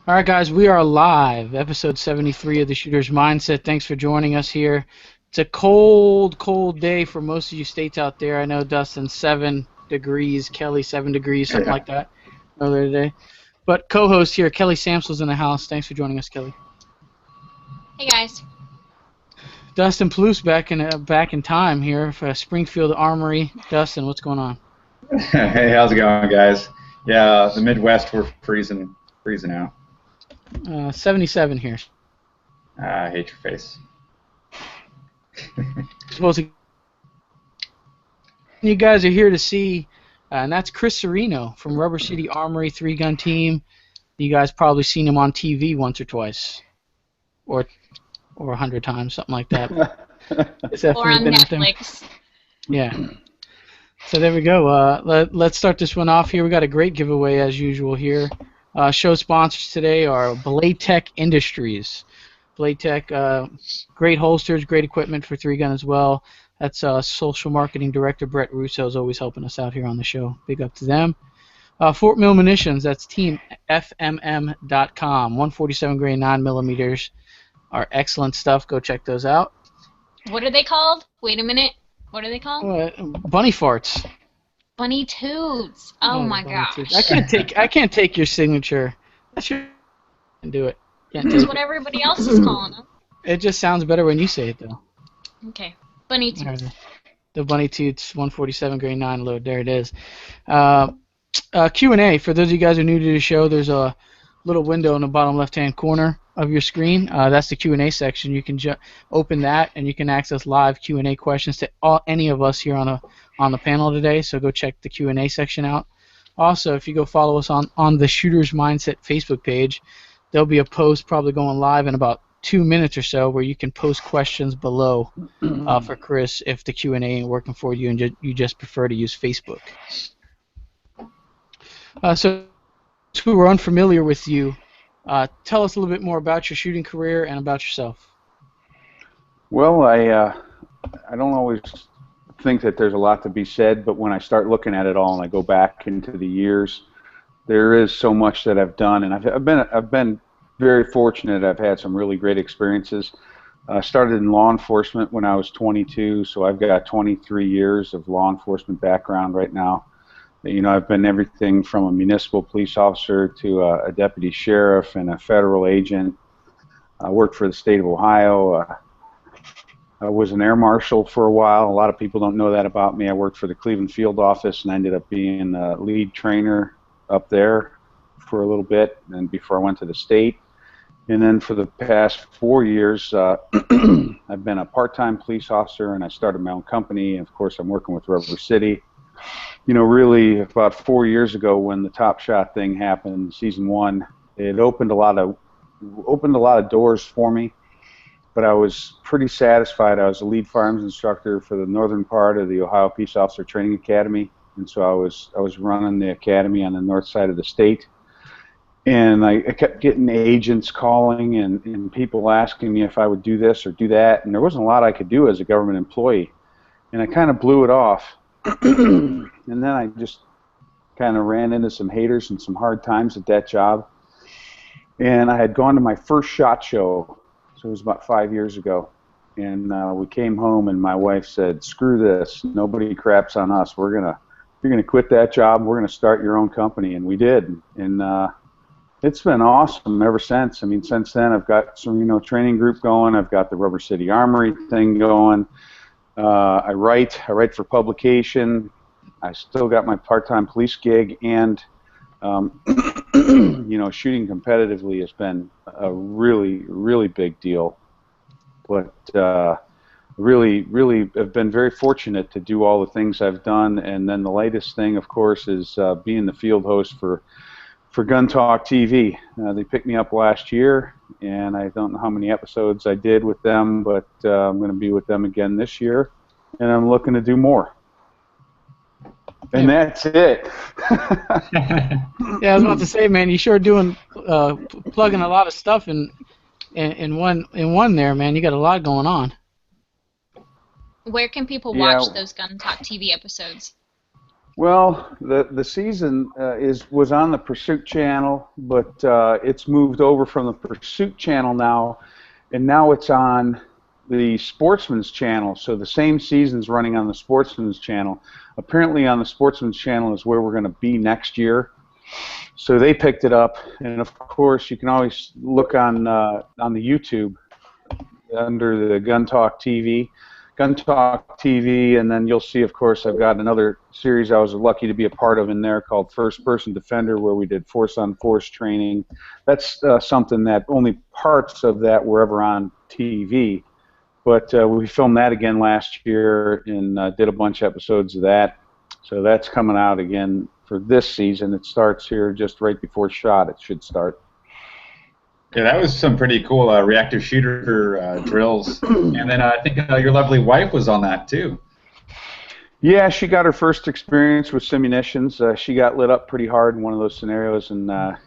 All right, guys, we are live, episode 73 of the Shooter's Mindset. Thanks for joining us here. It's a cold, cold day for most of you states out there. I know Dustin, 7 degrees, Kelly, 7 degrees, something like that earlier today. But co-host here, Kelly Samsel's in the house. Thanks for joining us, Kelly. Hey guys. Dustin Plouffe back in time here for Springfield Armory. Dustin, what's going on? Hey, how's it going, guys? Yeah, the Midwest, we're freezing out. 77 here. I hate your face. You guys are here to see, and that's Chris Cerino from Rubber City Armory 3-gun team. You guys probably seen him on TV once or twice, or 100 times, something like that. Or on Netflix. Yeah. So there we go. Let's start this one off here. We got a great giveaway as usual here. Show sponsors today are Blade Tech Industries. Blade Tech, great holsters, great equipment for 3-gun as well. That's social marketing director Brett Russo is always helping us out here on the show. Big up to them. Fort Mill Munitions, that's teamfmm.com. 147 grain 9mm are excellent stuff. Go check those out. What are they called? Wait a minute. What are they called? Bunny farts. Bunny toots. Oh my gosh. Toots. I can't take your signature. I should do it. That's what everybody else is calling them. It just sounds better when you say it, though. Okay. Bunny toots. The Bunny Toots 147 grain 9 load. There it is. Q&A. For those of you guys who are new to the show, there's a little window in the bottom left-hand corner of your screen. That's the Q&A section. You can open that, and you can access live Q&A questions to any of us here on the panel today. So go check the Q&A section out. Also, if you go follow us on the Shooter's Mindset Facebook page, there'll be a post probably going live in about 2 minutes or so where you can post questions below for Chris if the Q&A ain't working for you and you just prefer to use Facebook. So if we were unfamiliar with you, tell us a little bit more about your shooting career and about yourself. Well, I don't always think that there's a lot to be said, but when I start looking at it all and I go back into the years, there is so much that I've done, and I've been very fortunate. I've had some really great experiences. I started in law enforcement when I was 22, so I've got 23 years of law enforcement background right now. You know, I've been everything from a municipal police officer to a deputy sheriff and a federal agent. I worked for the state of Ohio. I was an air marshal for a while. A lot of people don't know that about me. I worked for the Cleveland field office and I ended up being the lead trainer up there for a little bit, and before I went to the state. And then for the past 4 years, I've been a part-time police officer, and I started my own company. And of course, I'm working with Rubber City. You know, really, about 4 years ago, when the Top Shot thing happened, season 1, it opened a lot of doors for me. But I was pretty satisfied. I was a lead firearms instructor for the northern part of the Ohio Peace Officer Training Academy, and so I was running the academy on the north side of the state. And I kept getting agents calling and people asking me if I would do this or do that, and there wasn't a lot I could do as a government employee. And I kind of blew it off. And then I just kind of ran into some haters and some hard times at that job. And I had gone to my first SHOT Show, so it was about 5 years ago. And we came home, and my wife said, "Screw this. Nobody craps on us. You're gonna quit that job. We're gonna start your own company." And we did. And it's been awesome ever since. I mean, since then, I've got Cerino training group going. I've got the Rubber City Armory thing going. I write for publication. I still got my part-time police gig, and you know, shooting competitively has been a really, really big deal. But really have been very fortunate to do all the things I've done. And then the latest thing, of course, is being the field host for Gun Talk TV. They picked me up last year, and I don't know how many episodes I did with them, but I'm going to be with them again this year, and I'm looking to do more. And that's it. Yeah, I was about to say, man, you sure doing plugging a lot of stuff in one there, man. You got a lot going on. Where can people watch those Gun Talk TV episodes? Well, the season was on the Pursuit Channel, but it's moved over from the Pursuit Channel now, and now it's on the Sportsman's Channel. So the same season's running on the Sportsman's Channel. Apparently, on the Sportsman's Channel is where we're going to be next year. So they picked it up, and of course, you can always look on the YouTube under the Gun Talk TV. Gun Talk TV, and then you'll see, of course, I've got another series I was lucky to be a part of in there called First Person Defender, where we did force-on-force training. That's something that only parts of that were ever on TV, but we filmed that again last year and did a bunch of episodes of that. So that's coming out again for this season. It starts here just right before shot. It should start. Yeah, that was some pretty cool reactive shooter drills. And then I think your lovely wife was on that too. Yeah, she got her first experience with simunitions. She got lit up pretty hard in one of those scenarios, and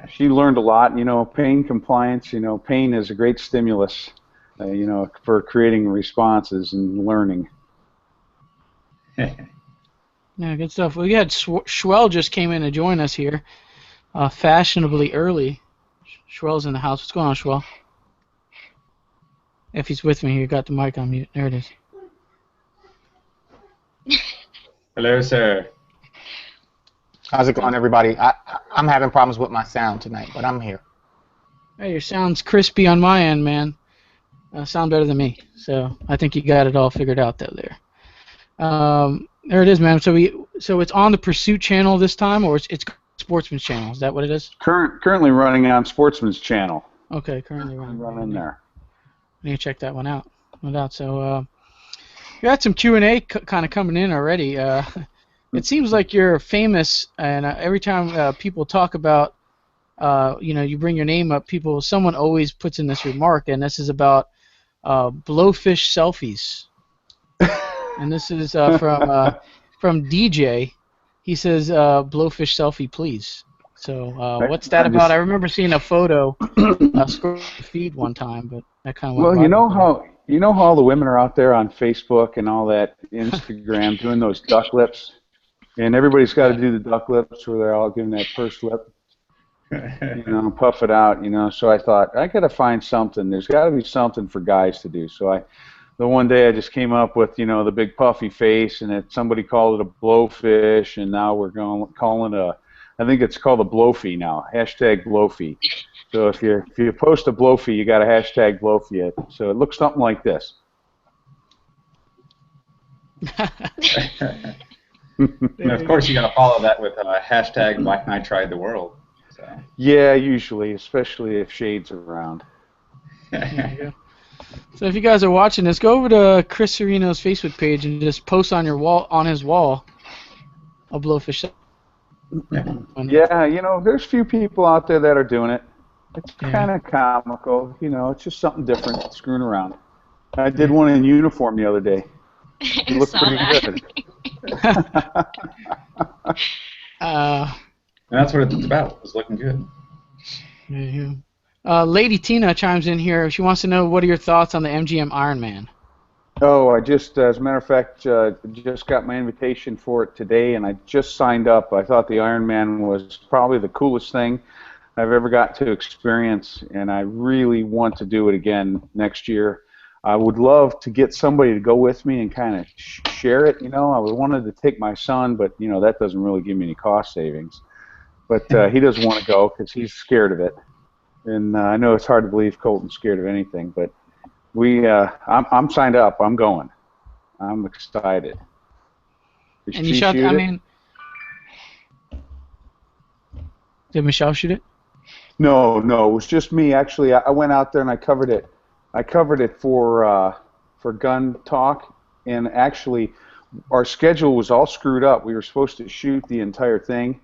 she learned a lot. You know, pain compliance. You know, pain is a great stimulus. You know, for creating responses and learning. Yeah, good stuff. We had Schwell just came in to join us here, fashionably early. Schwell's in the house. What's going on, Schwell? If he's with me, you got the mic on mute. There it is. Hello, sir. How's it going, everybody? I'm having problems with my sound tonight, but I'm here. Hey, your sound's crispy on my end, man. Sound better than me. So I think you got it all figured out there. There it is, man. So it's on the Pursuit Channel this time, or it's Sportsman's Channel. Is that what it is? Currently running on Sportsman's Channel. Okay, currently running there. I need to check that one out. No doubt. So you got some Q&A kind of coming in already. It seems like you're famous, and every time people talk about, you bring your name up, someone always puts in this remark, and this is about blowfish selfies. And this is from DJ. He says, blowfish selfie, please. So what's that about? I remember seeing a photo scroll the feed one time, but that kind of went Well, you know how all the women are out there on Facebook and all that Instagram doing those duck lips, and everybody's got to do the duck lips where they're all giving that pursed lip, puff it out, So I thought I got to find something. There's got to be something for guys to do. So the one day I just came up with, the big puffy face, and somebody called it a blowfish, and now we're calling it I think it's called a blowfee now, #blowfee. So if you post a blowfee, you got to #blowfee it. So it looks something like this. And of course, you got to follow that with #Black Knight Tried the World. So. Yeah, usually, especially if Shade's around. There you go. So if you guys are watching this, go over to Chris Cerino's Facebook page and just post on his wall a blowfish. Yeah, there's few people out there that are doing it. It's kind of comical, it's just something different, screwing around. I did one in uniform the other day. It looked pretty good. And that's what it's about. It's looking good. Yeah. Lady Tina chimes in here. She wants to know, what are your thoughts on the MGM Ironman? Oh, I just, as a matter of fact, just got my invitation for it today, and I just signed up. I thought the Ironman was probably the coolest thing I've ever got to experience, and I really want to do it again next year. I would love to get somebody to go with me and kind of share it. I wanted to take my son, but that doesn't really give me any cost savings. But he doesn't want to go because he's scared of it, and I know it's hard to believe Colton's scared of anything, but I'm signed up. I'm going. I'm excited. And you shot. Did Michelle shoot it? No, it was just me. Actually, I went out there and I covered it. I covered it for Gun Talk, and actually, our schedule was all screwed up. We were supposed to shoot the entire thing,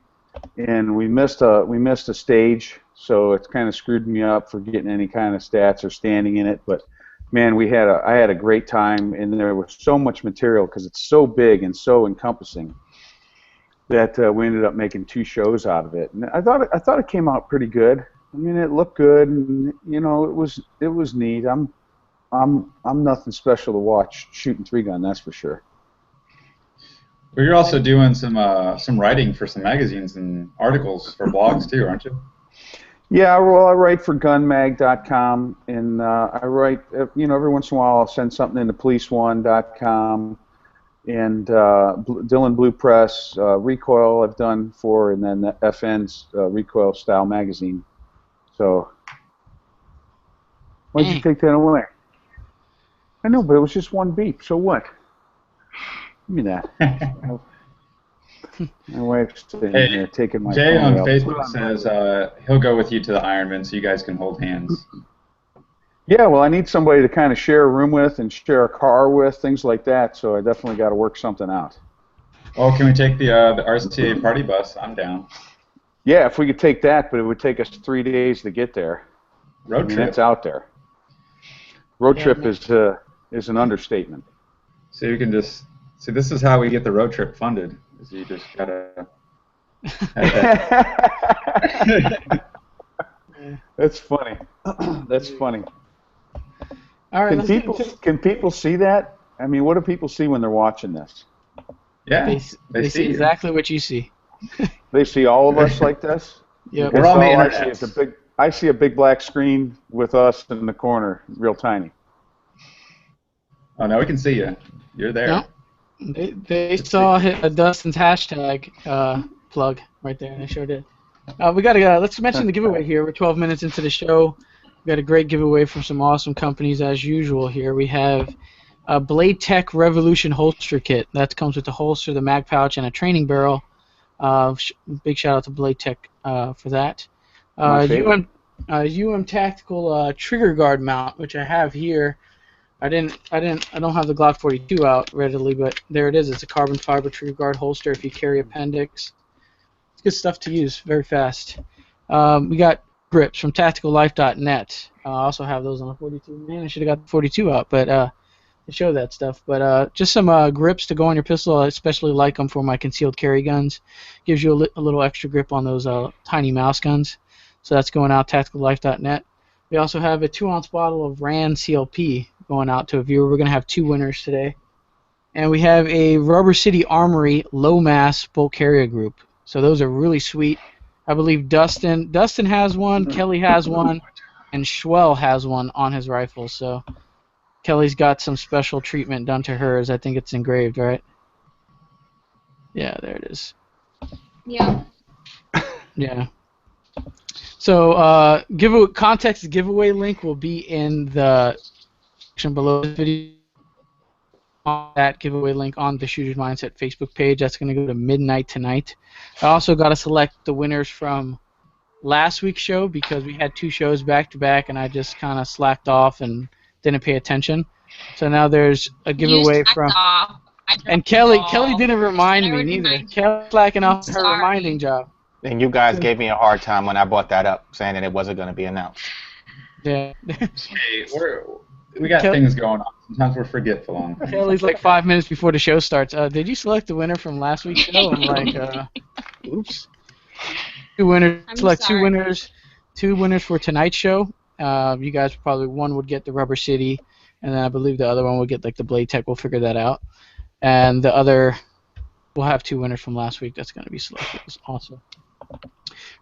and we missed a stage, so it's kind of screwed me up for getting any kind of stats or standing in it. But man, I had a great time, and there was so much material because it's so big and so encompassing that we ended up making 2 shows out of it. And I thought it came out pretty good. I mean, it looked good, and it was neat. I'm nothing special to watch shooting 3-gun, that's for sure. But you're also doing some writing for some magazines and articles for blogs too, aren't you? Yeah, well, I write for gunmag.com, and I write, every once in a while I'll send something into policeone.com, and Dylan Blue Press, Recoil I've done for, and then the FN's Recoil Style Magazine. So, why'd you Dang. take that away? I know, but it was just one beep, so what? Give me that. My wife's sitting Hey, here taking my Jay phone on away. I'll put it Facebook on says vibrate. he'll go with you to the Ironman so you guys can hold hands. Yeah, well, I need somebody to kind of share a room with and share a car with, things like that, so I definitely got to work something out. Oh, can we take the RCA party bus? I'm down. Yeah, if we could take that, but it would take us 3 days to get there. I Road mean, trip. it's out there. Road Yeah, trip man. is an understatement. So you can just see. This is how we get the road trip funded. Is you just gotta. That's funny. That's funny. All right, Can let's people get into can people see that? I mean, what do people see when they're watching this? Yeah, They see you. exactly what you see. They see all of us like this. Yep. We're Because on the all I internet. see is I see a big black screen with us in the corner, real tiny. Oh no, we can see you. You're there. No, they saw Dustin's hashtag plug right there, and they sure did. We got to let's mention the giveaway here. We're 12 minutes into the show. We got a great giveaway from some awesome companies as usual. Here we have a Blade Tech Revolution holster kit that comes with the holster, the mag pouch, and a training barrel. Big shout out to Blade Tech for that. My favorite. UM Tactical trigger guard mount, which I have here. I don't have the Glock 42 out readily, but there it is. It's a carbon fiber trigger guard holster if you carry appendix. It's good stuff to use, very fast. We got grips from tacticallife.net. I also have those on the 42. Man, I should have got the 42 out, but to show that stuff. But just some grips to go on your pistol. I especially like them for my concealed carry guns. Gives you a little extra grip on those tiny mouse guns. So that's going out, tacticallife.net. We also have a 2-ounce bottle of RAN CLP going out to a viewer. We're going to have 2 winners today. And we have a Rubber City Armory low mass bolt carrier group. So those are really sweet. I believe Dustin has one, Kelly has one, and Schwell has one on his rifle. So Kelly's got some special treatment done to hers. I think it's engraved, right? Yeah, there it is. Yeah. Yeah. So giveaway link will be in the section below this video. That giveaway link on the Shooter's Mindset Facebook page. That's going to go to midnight tonight. I also got to select the winners from last week's show because we had 2 shows back to back, and I just kind of slacked off and didn't pay attention. So now there's a giveaway You slacked from. off. And Kelly didn't remind me neither. Kelly's slacking off her Sorry. reminding job. And you guys gave me a hard time when I brought that up, saying that it wasn't going to be announced. Yeah. Hey, we got things going on. Sometimes we're forgetful on things. Kelly's like 5 minutes before the show starts. Did you select the winner from last week's show? I'm like, oops. 2 winners. I'm Select sorry. 2 winners. 2 winners for tonight's show. You guys probably one would get the Rubber City, and then I believe the other one would get like the Blade Tech. We'll figure that out. And the other, we'll have 2 winners from last week. That's going to be selected. It's awesome.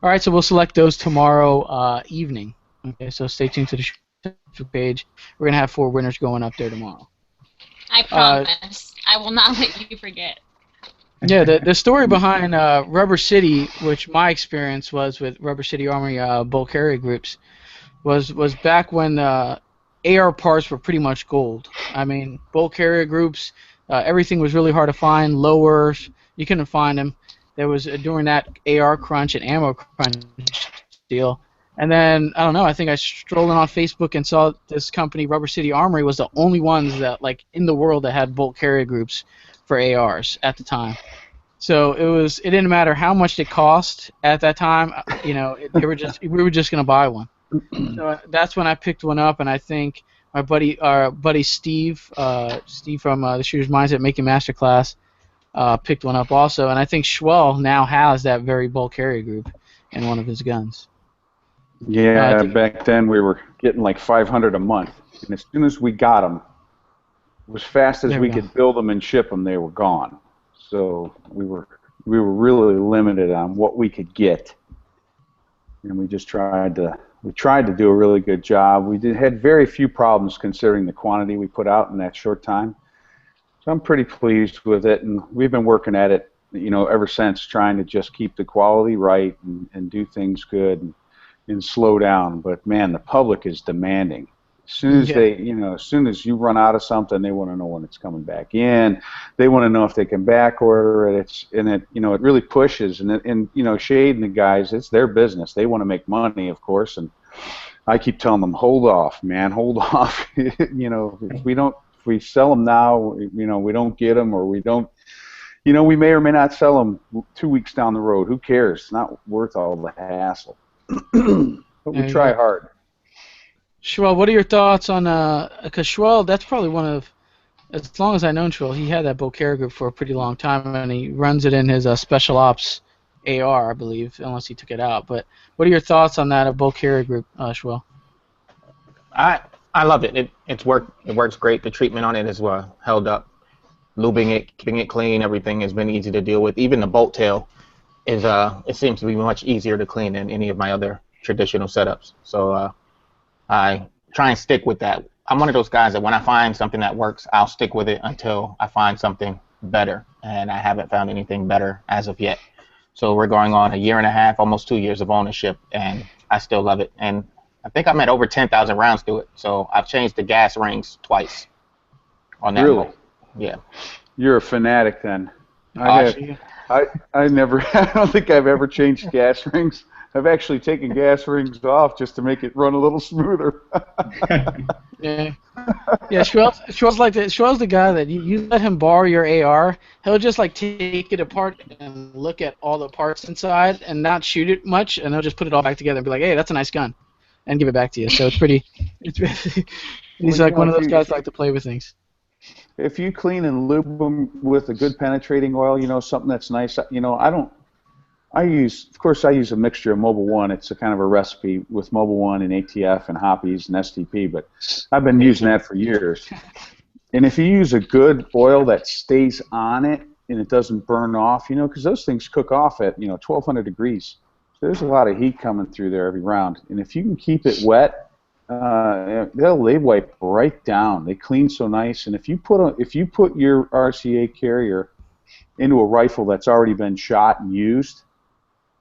All right, so we'll select those tomorrow evening. Okay, so stay tuned to the Facebook page. We're going to have 4 winners going up there tomorrow. I promise. I will not let you forget. Yeah, the story behind Rubber City, which my experience was with Rubber City Armory bolt carrier groups, was back when AR parts were pretty much gold. I mean, bolt carrier groups, everything was really hard to find. Lowers, you couldn't find them. There was during that AR crunch and ammo crunch deal. And then I don't know. I think I strolling on Facebook and saw this company, Rubber City Armory, was the only ones that like in the world that had bolt carrier groups for ARs at the time. So it didn't matter how much it cost at that time. You know, we were just gonna buy one. So that's when I picked one up, and I think our buddy Steve from the Shooter's Mindset Making Masterclass picked one up also, and I think Schwell now has that very bolt carrier group in one of his guns. Yeah, back then we were getting like 500 a month, and as soon as we got them, as fast as we could build them and ship them, they were gone. so we were really limited on what we could get, and we tried to do a really good job. We had very few problems considering the quantity we put out in that short time. So I'm pretty pleased with it, and we've been working at it, ever since, trying to just keep the quality right and do things good and slow down. But man, the public is demanding. As soon as as soon as you run out of something, they want to know when it's coming back in. They want to know if they can back order it. It really pushes. And Shade and the guys, it's their business. They want to make money, of course. And I keep telling them, hold off, man, hold off. If we sell them now, we don't get them, or we don't. We may or may not sell them 2 weeks down the road. Who cares? It's not worth all the hassle. But we try hard. Schwell, what are your thoughts on, because Schwell, that's probably one of, as long as I've known Schwell, he had that Bocara group for a pretty long time, and he runs it in his Special Ops AR, I believe, unless he took it out. But what are your thoughts on that Bocara group, Schwell? I love it. It works great. The treatment on it is held up. Lubing it, keeping it clean, everything has been easy to deal with. Even the bolt tail is it seems to be much easier to clean than any of my other traditional setups. So I try and stick with that. I'm one of those guys that when I find something that works, I'll stick with it until I find something better, and I haven't found anything better as of yet. So we're going on 1.5 years, almost 2 years of ownership, and I still love it. And I think I'm at over 10,000 rounds through it. So I've changed the gas rings twice on that. Really? Yeah. You're a fanatic then. I never. I don't think I've ever changed gas rings. I've actually taken gas rings off just to make it run a little smoother. Yeah. Schwell's like that. Schwell's the guy that you let him borrow your AR, he'll just like take it apart and look at all the parts inside and not shoot it much, and he'll just put it all back together and be like, "Hey, that's a nice gun," and give it back to you. So it's pretty. He's like one of those guys that like to play with things. If you clean and lube them with a good penetrating oil, something that's nice. I use a mixture of Mobile One. It's a kind of a recipe with Mobile One and ATF and Hoppies and STP, but I've been using that for years. And if you use a good oil that stays on it and it doesn't burn off, because those things cook off at 1,200 degrees. So there's a lot of heat coming through there every round. And if you can keep it wet, they wipe right down. They clean so nice. And if you put your RCA carrier into a rifle that's already been shot and used,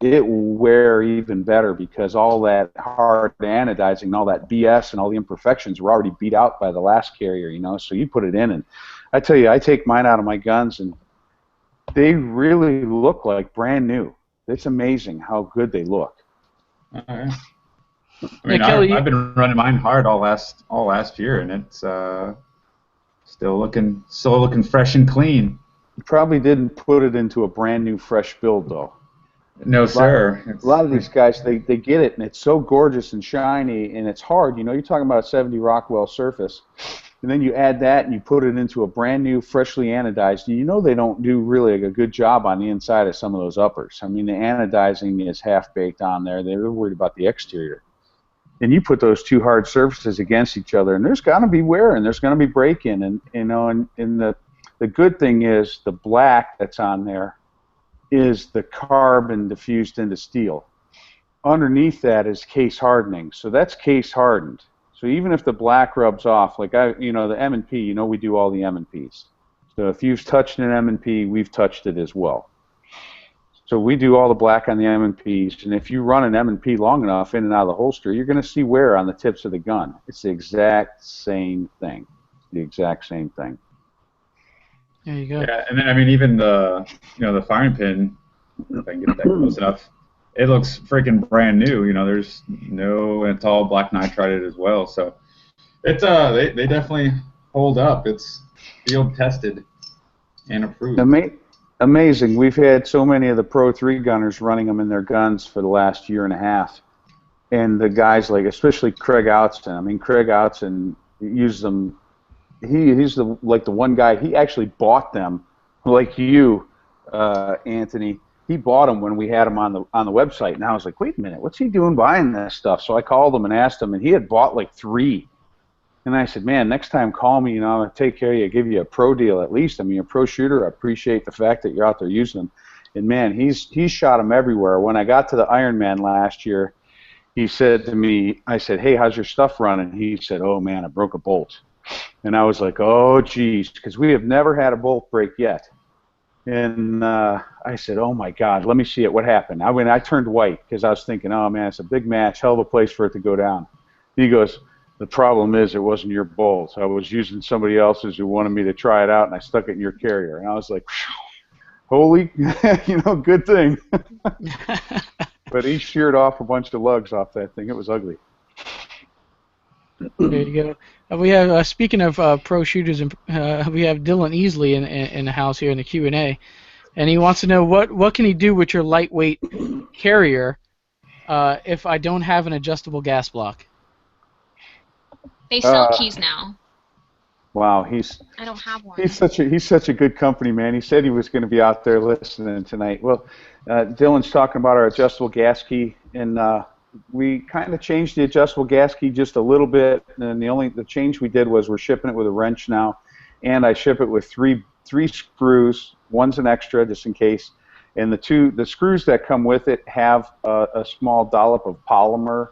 it will wear even better because all that hard anodizing and all that BS and all the imperfections were already beat out by the last carrier, So you put it in, and I tell you, I take mine out of my guns, and they really look like brand new. It's amazing how good they look. I mean, I've been running mine hard all last year, and it's still looking fresh and clean. You probably didn't put it into a brand new fresh build, though. No, sir. A lot of these guys, they get it, and it's so gorgeous and shiny, and it's hard. You're talking about a 70 Rockwell surface, and then you add that and you put it into a brand new, freshly anodized. They don't do really a good job on the inside of some of those uppers. I mean, the anodizing is half-baked on there. They're worried about the exterior. And you put those two hard surfaces against each other, and there's going to be wear, and there's going to be break-in. And the good thing is the black that's on there is the carbon diffused into steel. Underneath that is case hardening, so that's case hardened. So even if the black rubs off, like the M&P, we do all the M&Ps. So if you've touched an M&P, we've touched it as well. So we do all the black on the M&Ps, and if you run an M&P long enough in and out of the holster, you're going to see wear on the tips of the gun. It's the exact same thing. The exact same thing. There you go. Yeah, and then even the the firing pin, if I can get that close enough, it looks freaking brand new. There's it's all black nitride as well. So it's they definitely hold up. It's field tested and approved. Amazing. We've had so many of the Pro 3 gunners running them in their guns for the last 1.5 years. And the guys especially Craig Outzen. I mean, Craig Outzen uses them. He's the one guy. He actually bought them, like you, Anthony. He bought them when we had them on the website, and I was like, wait a minute, what's he doing buying this stuff? So I called him and asked him, and he had bought 3. And I said, man, next time call me, I'm going to take care of you, give you a pro deal at least. I mean, you're a pro shooter. I appreciate the fact that you're out there using them. And, man, he's shot them everywhere. When I got to the Ironman last year, he said to me, I said, hey, how's your stuff running? He said, oh, man, I broke a bolt. And I was like, oh, geez, because we have never had a bolt break yet. And I said, oh, my God, let me see it. What happened? I turned white because I was thinking, oh, man, it's a big match, hell of a place for it to go down. He goes, the problem is it wasn't your bolt. I was using somebody else's who wanted me to try it out, and I stuck it in your carrier. And I was like, holy, good thing. But he sheared off a bunch of lugs off that thing. It was ugly. There you go. We have speaking of pro shooters, and we have Dylan Easley in the house here in the Q&A, and he wants to know what can he do with your lightweight carrier if I don't have an adjustable gas block. They sell keys now. Wow, I don't have one. He's such a good company, man. He said he was going to be out there listening tonight. Well, Dylan's talking about our adjustable gas key, and we kind of changed the adjustable gas key just a little bit. And the change we did was we're shipping it with a wrench now, and I ship it with three screws. One's an extra just in case, and the screws that come with it have a small dollop of polymer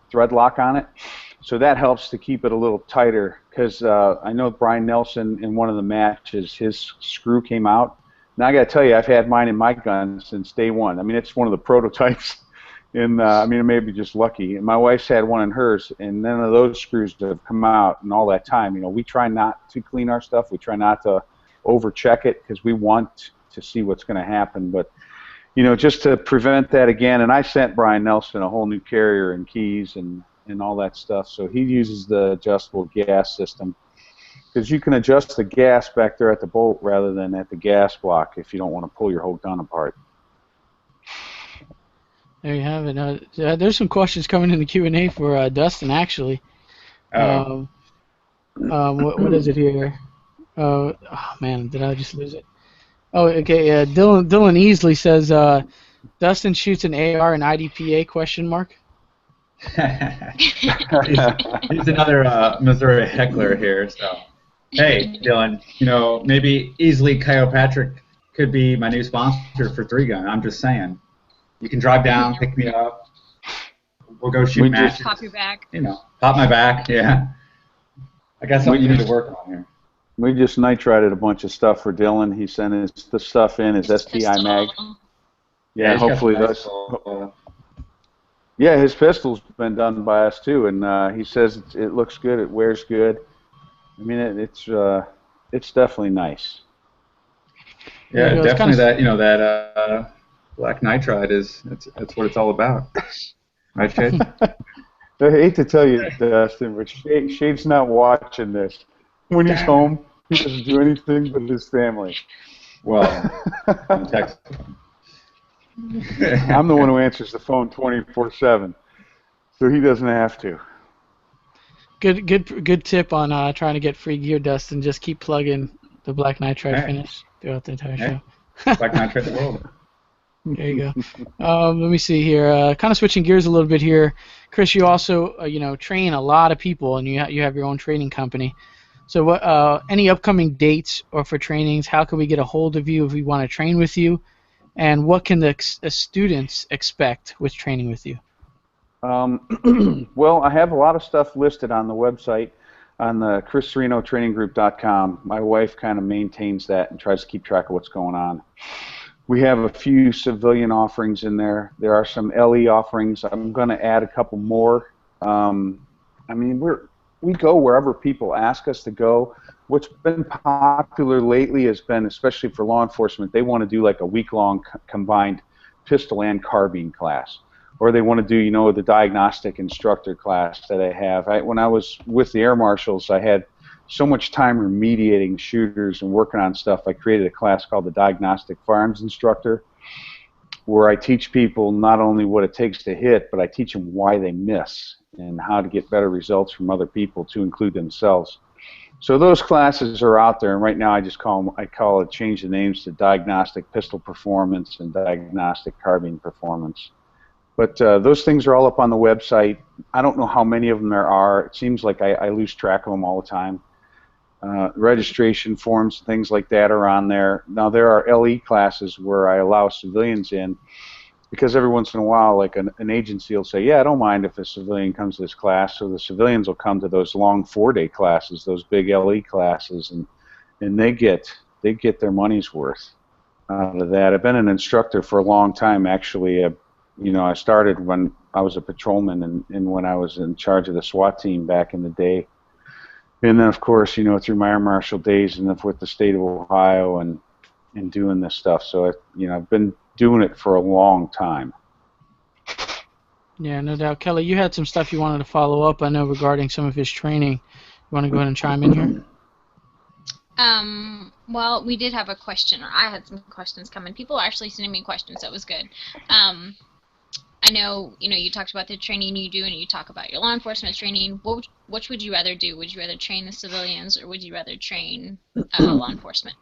thread lock on it. So that helps to keep it a little tighter because I know Brian Nelson in one of the matches, his screw came out. Now I got to tell you, I've had mine in my gun since day one. I mean, it's one of the prototypes, and I mean, it may be just lucky. And my wife's had one in hers, and none of those screws have come out in all that time. We try not to clean our stuff. We try not to over-check it because we want to see what's going to happen. But just to prevent that again, and I sent Brian Nelson a whole new carrier and keys and all that stuff. So he uses the adjustable gas system because you can adjust the gas back there at the bolt rather than at the gas block if you don't want to pull your whole gun apart. There you have it. There's some questions coming in the Q&A for Dustin, actually. What is it here? Oh, man, did I just lose it? Oh, okay. Dylan Easley says, Dustin shoots an AR and IDPA question mark. He's another Missouri heckler here. So, hey, Dylan, maybe easily Kyle Patrick could be my new sponsor for 3-Gun. I'm just saying. You can drive down, pick me up. We'll go shoot matches. Pop your back. Pop my back. Yeah. I got something you need to work on here. We just nitrided a bunch of stuff for Dylan. He sent the stuff in, his STI mag. Yeah, hopefully that's. Yeah, his pistol's been done by us too, and he says it looks good. It wears good. I mean, it's definitely nice. Yeah, definitely that black nitride that's what it's all about. Right, Shade? I hate to tell you, Dustin, but Shade's not watching this. When he's home, he doesn't do anything but his family. Well, I'm texting. I'm the one who answers the phone 24/7, so he doesn't have to. Good tip on trying to get free gear, Dustin. Just keep plugging the black nitride finish throughout the entire show. Black nitride the world. There you go. Let me see here. Kind of switching gears a little bit here. Chris, you also train a lot of people, and you have your own training company. So what? Any upcoming dates or for trainings? How can we get a hold of you if we want to train with you? And what can the students expect with training with you? Well, I have a lot of stuff listed on the website on the ChrisCerinoTrainingGroup.com. My wife kind of maintains that and tries to keep track of what's going on. We have a few civilian offerings in there. There are some LE offerings. I'm going to add a couple more. I mean, we go wherever people ask us to go. What's been popular lately has been, especially for law enforcement, they want to do like a week-long combined pistol and carbine class. Or they want to do, the diagnostic instructor class that I have. When I was with the Air Marshals, I had so much time remediating shooters and working on stuff, I created a class called the Diagnostic Firearms Instructor, where I teach people not only what it takes to hit, but I teach them why they miss and how to get better results from other people to include themselves. So those classes are out there, and right now I change the names to Diagnostic Pistol Performance and Diagnostic Carbine Performance. But those things are all up on the website. I don't know how many of them there are. It seems like I lose track of them all the time. Registration forms, things like that are on there. Now there are LE classes where I allow civilians in, because every once in a while, like an agency will say, yeah, I don't mind if a civilian comes to this class. So the civilians will come to those long 4-day classes, those big LE classes, and they get their money's worth out of that. I've been an instructor for a long time, actually. I started when I was a patrolman and when I was in charge of the SWAT team back in the day. And then, of course, through my Air Marshal days and then with the state of Ohio and doing this stuff. So, I've been doing it for a long time. Yeah, no doubt. Kelly, you had some stuff you wanted to follow up, I know, regarding some of his training. You want to go ahead and chime in here? Well, we did have a question, or I had some questions coming. People are actually sending me questions, so it was good. I know, you talked about the training you do, and you talk about your law enforcement training. Which would you rather do? Would you rather train the civilians, or would you rather train law enforcement?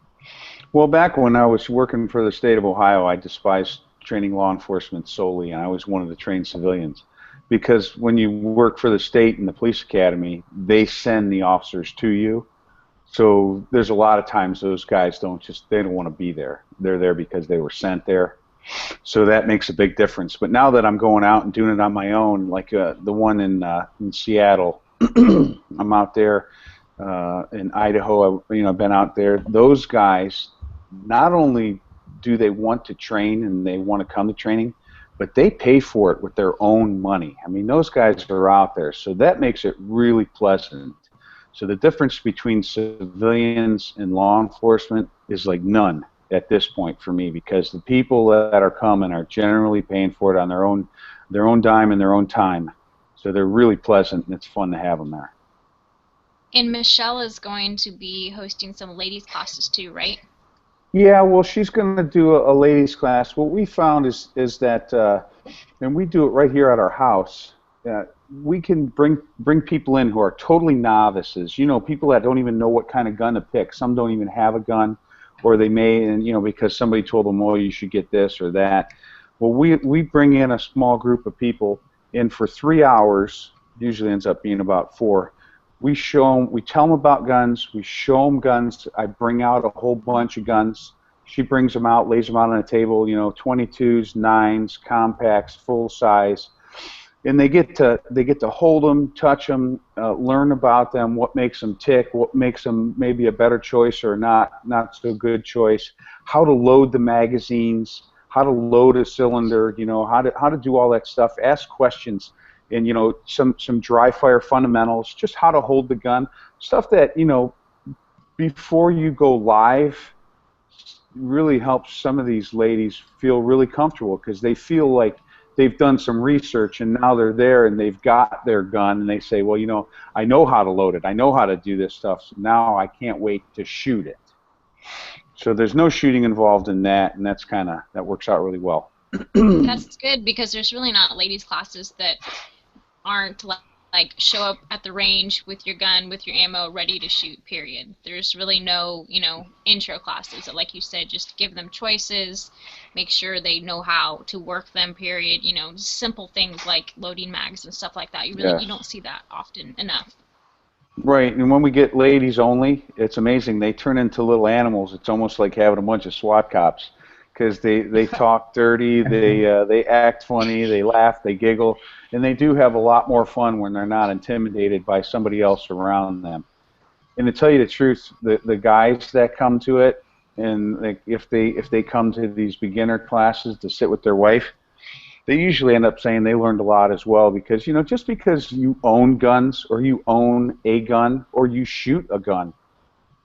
Well, back when I was working for the state of Ohio, I despised training law enforcement solely, and I always wanted to train civilians. Because when you work for the state and the police academy, they send the officers to you. So there's a lot of times those guys don't want to be there. They're there because they were sent there. So that makes a big difference. But now that I'm going out and doing it on my own, like the one in Seattle, I'm out there in Idaho. I've been out there. Those guys, not only do they want to train and they want to come to training, but they pay for it with their own money. I mean, those guys are out there, so that makes it really pleasant. So the difference between civilians and law enforcement is like none at this point for me, because the people that are coming are generally paying for it on their own dime and their own time. So they're really pleasant, and it's fun to have them there. And Michelle is going to be hosting some ladies' classes too, right? Yeah, well, she's going to do a ladies' class. What we found is that, and we do it right here at our house, we can bring people in who are totally novices. People that don't even know what kind of gun to pick. Some don't even have a gun, or they may, and because somebody told them, well, you should get this or that. Well, we bring in a small group of people in for 3 hours. Usually ends up being about 4. We tell them about guns. We show them guns. I bring out a whole bunch of guns. She brings them out, lays them out on a table. 22s, 9s, compacts, full size. And they get to hold them, touch them, learn about them, what makes them tick, what makes them maybe a better choice or not so good choice, how to load the magazines, how to load a cylinder, how to do all that stuff, ask questions, and some dry fire fundamentals, just how to hold the gun, stuff that before you go live really helps some of these ladies feel really comfortable, because they feel like they've done some research and now they're there and they've got their gun and they say, well, I know how to load it. I know how to do this stuff. So now I can't wait to shoot it. So there's no shooting involved in that, and that works out really well. That's good, because there's really not ladies' classes that aren't like show up at the range with your gun, with your ammo, ready to shoot, period. There's really no, intro classes that, like you said, just give them choices, make sure they know how to work them, period. Simple things like loading mags and stuff like that. You don't see that often enough. Right, and when we get ladies only, it's amazing. They turn into little animals. It's almost like having a bunch of SWAT cops, because they talk dirty, they act funny, they laugh, they giggle, and they do have a lot more fun when they're not intimidated by somebody else around them. And to tell you the truth, the guys that come to it, and if they come to these beginner classes to sit with their wife, they usually end up saying they learned a lot as well, because just because you own guns or you own a gun or you shoot a gun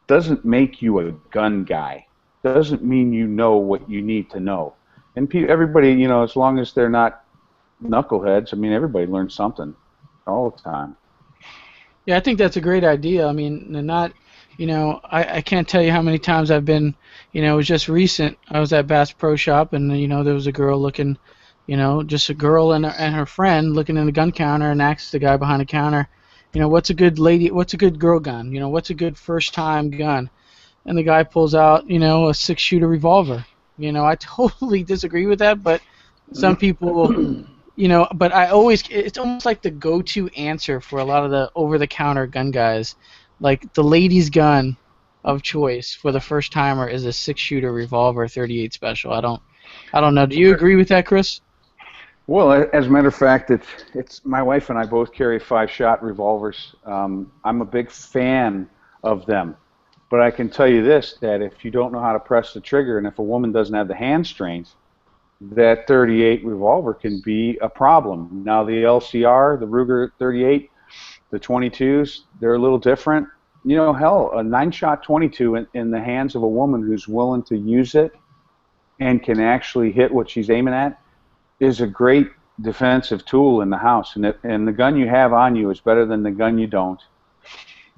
doesn't make you a gun guy. Doesn't mean you know what you need to know. And everybody, as long as they're not knuckleheads, everybody learns something all the time. Yeah, I think that's a great idea. I can't tell you how many times I've been, it was just recent. I was at Bass Pro Shop, and, there was a girl looking, just a girl and her friend looking in the gun counter, and asked the guy behind the counter, what's a good girl gun? What's a good first-time gun? And the guy pulls out, a 6-shooter revolver. I totally disagree with that, but some people But it's almost like the go-to answer for a lot of the over-the-counter gun guys. Like the ladies' gun of choice for the first timer is a 6-shooter revolver 38 special. I don't know. Do you agree with that, Chris? Well, as a matter of fact, it's my wife and I both carry 5-shot revolvers. I'm a big fan of them, but I can tell you this: that if you don't know how to press the trigger, and if a woman doesn't have the hand strength, that 38 revolver can be a problem. Now the LCR, the Ruger 38, the 22s, they're a little different. Hell, a 9-shot 22 in the hands of a woman who's willing to use it and can actually hit what she's aiming at is a great defensive tool in the house. And the gun you have on you is better than the gun you don't.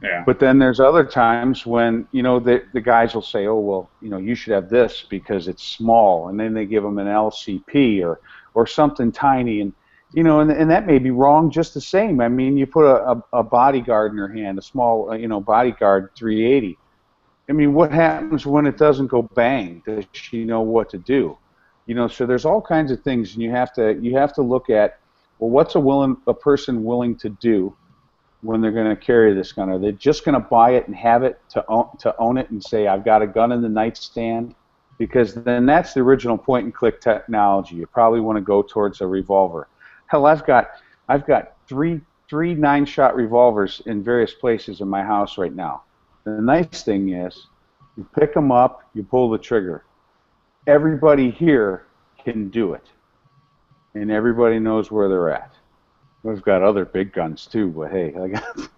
Yeah. But then there's other times when, the guys will say, oh, well, you should have this because it's small. And then they give them an LCP or something tiny. And, and that may be wrong just the same. I mean, you put a bodyguard in her hand, a small, bodyguard 380. I mean, what happens when it doesn't go bang? Does she know what to do? So there's all kinds of things, and you have to look at, well, what's a person willing to do when they're going to carry this gun? Are they just going to buy it and have it to own it and say, I've got a gun in the nightstand? Because then that's the original point-and-click technology. You probably want to go towards a revolver. Hell, I've got three 9-shot revolvers in various places in my house right now. The nice thing is, you pick them up, you pull the trigger. Everybody here can do it, and everybody knows where they're at. We've got other big guns too, but hey, I got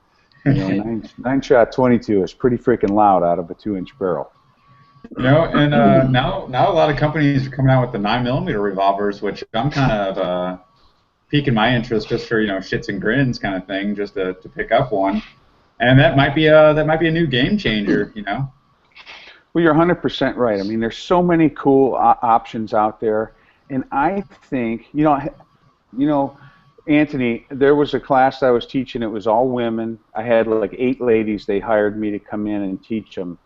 9-shot 22 is pretty freaking loud out of a 2-inch barrel. And now a lot of companies are coming out with the 9mm revolvers, which I'm kind of piquing my interest just for shits and grins kind of thing, just to pick up one, and that might be a new game changer, Well, you're 100% right. I mean, there's so many cool options out there, and I think Anthony, there was a class I was teaching. It was all women. I had like 8 ladies. They hired me to come in and teach them.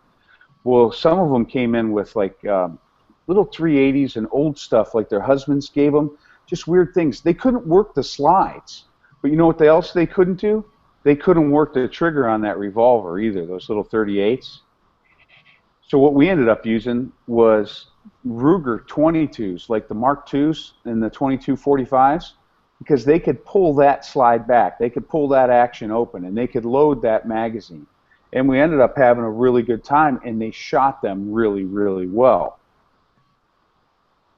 Well, some of them came in with like little 380s and old stuff like their husbands gave them, just weird things. They couldn't work the slides, but you know what else they couldn't do? They couldn't work the trigger on that revolver either, those little 38s. So what we ended up using was Ruger 22s, like the Mark IIs and the 2245s, because they could pull that slide back. They could pull that action open, and they could load that magazine. And we ended up having a really good time, and they shot them really, really well.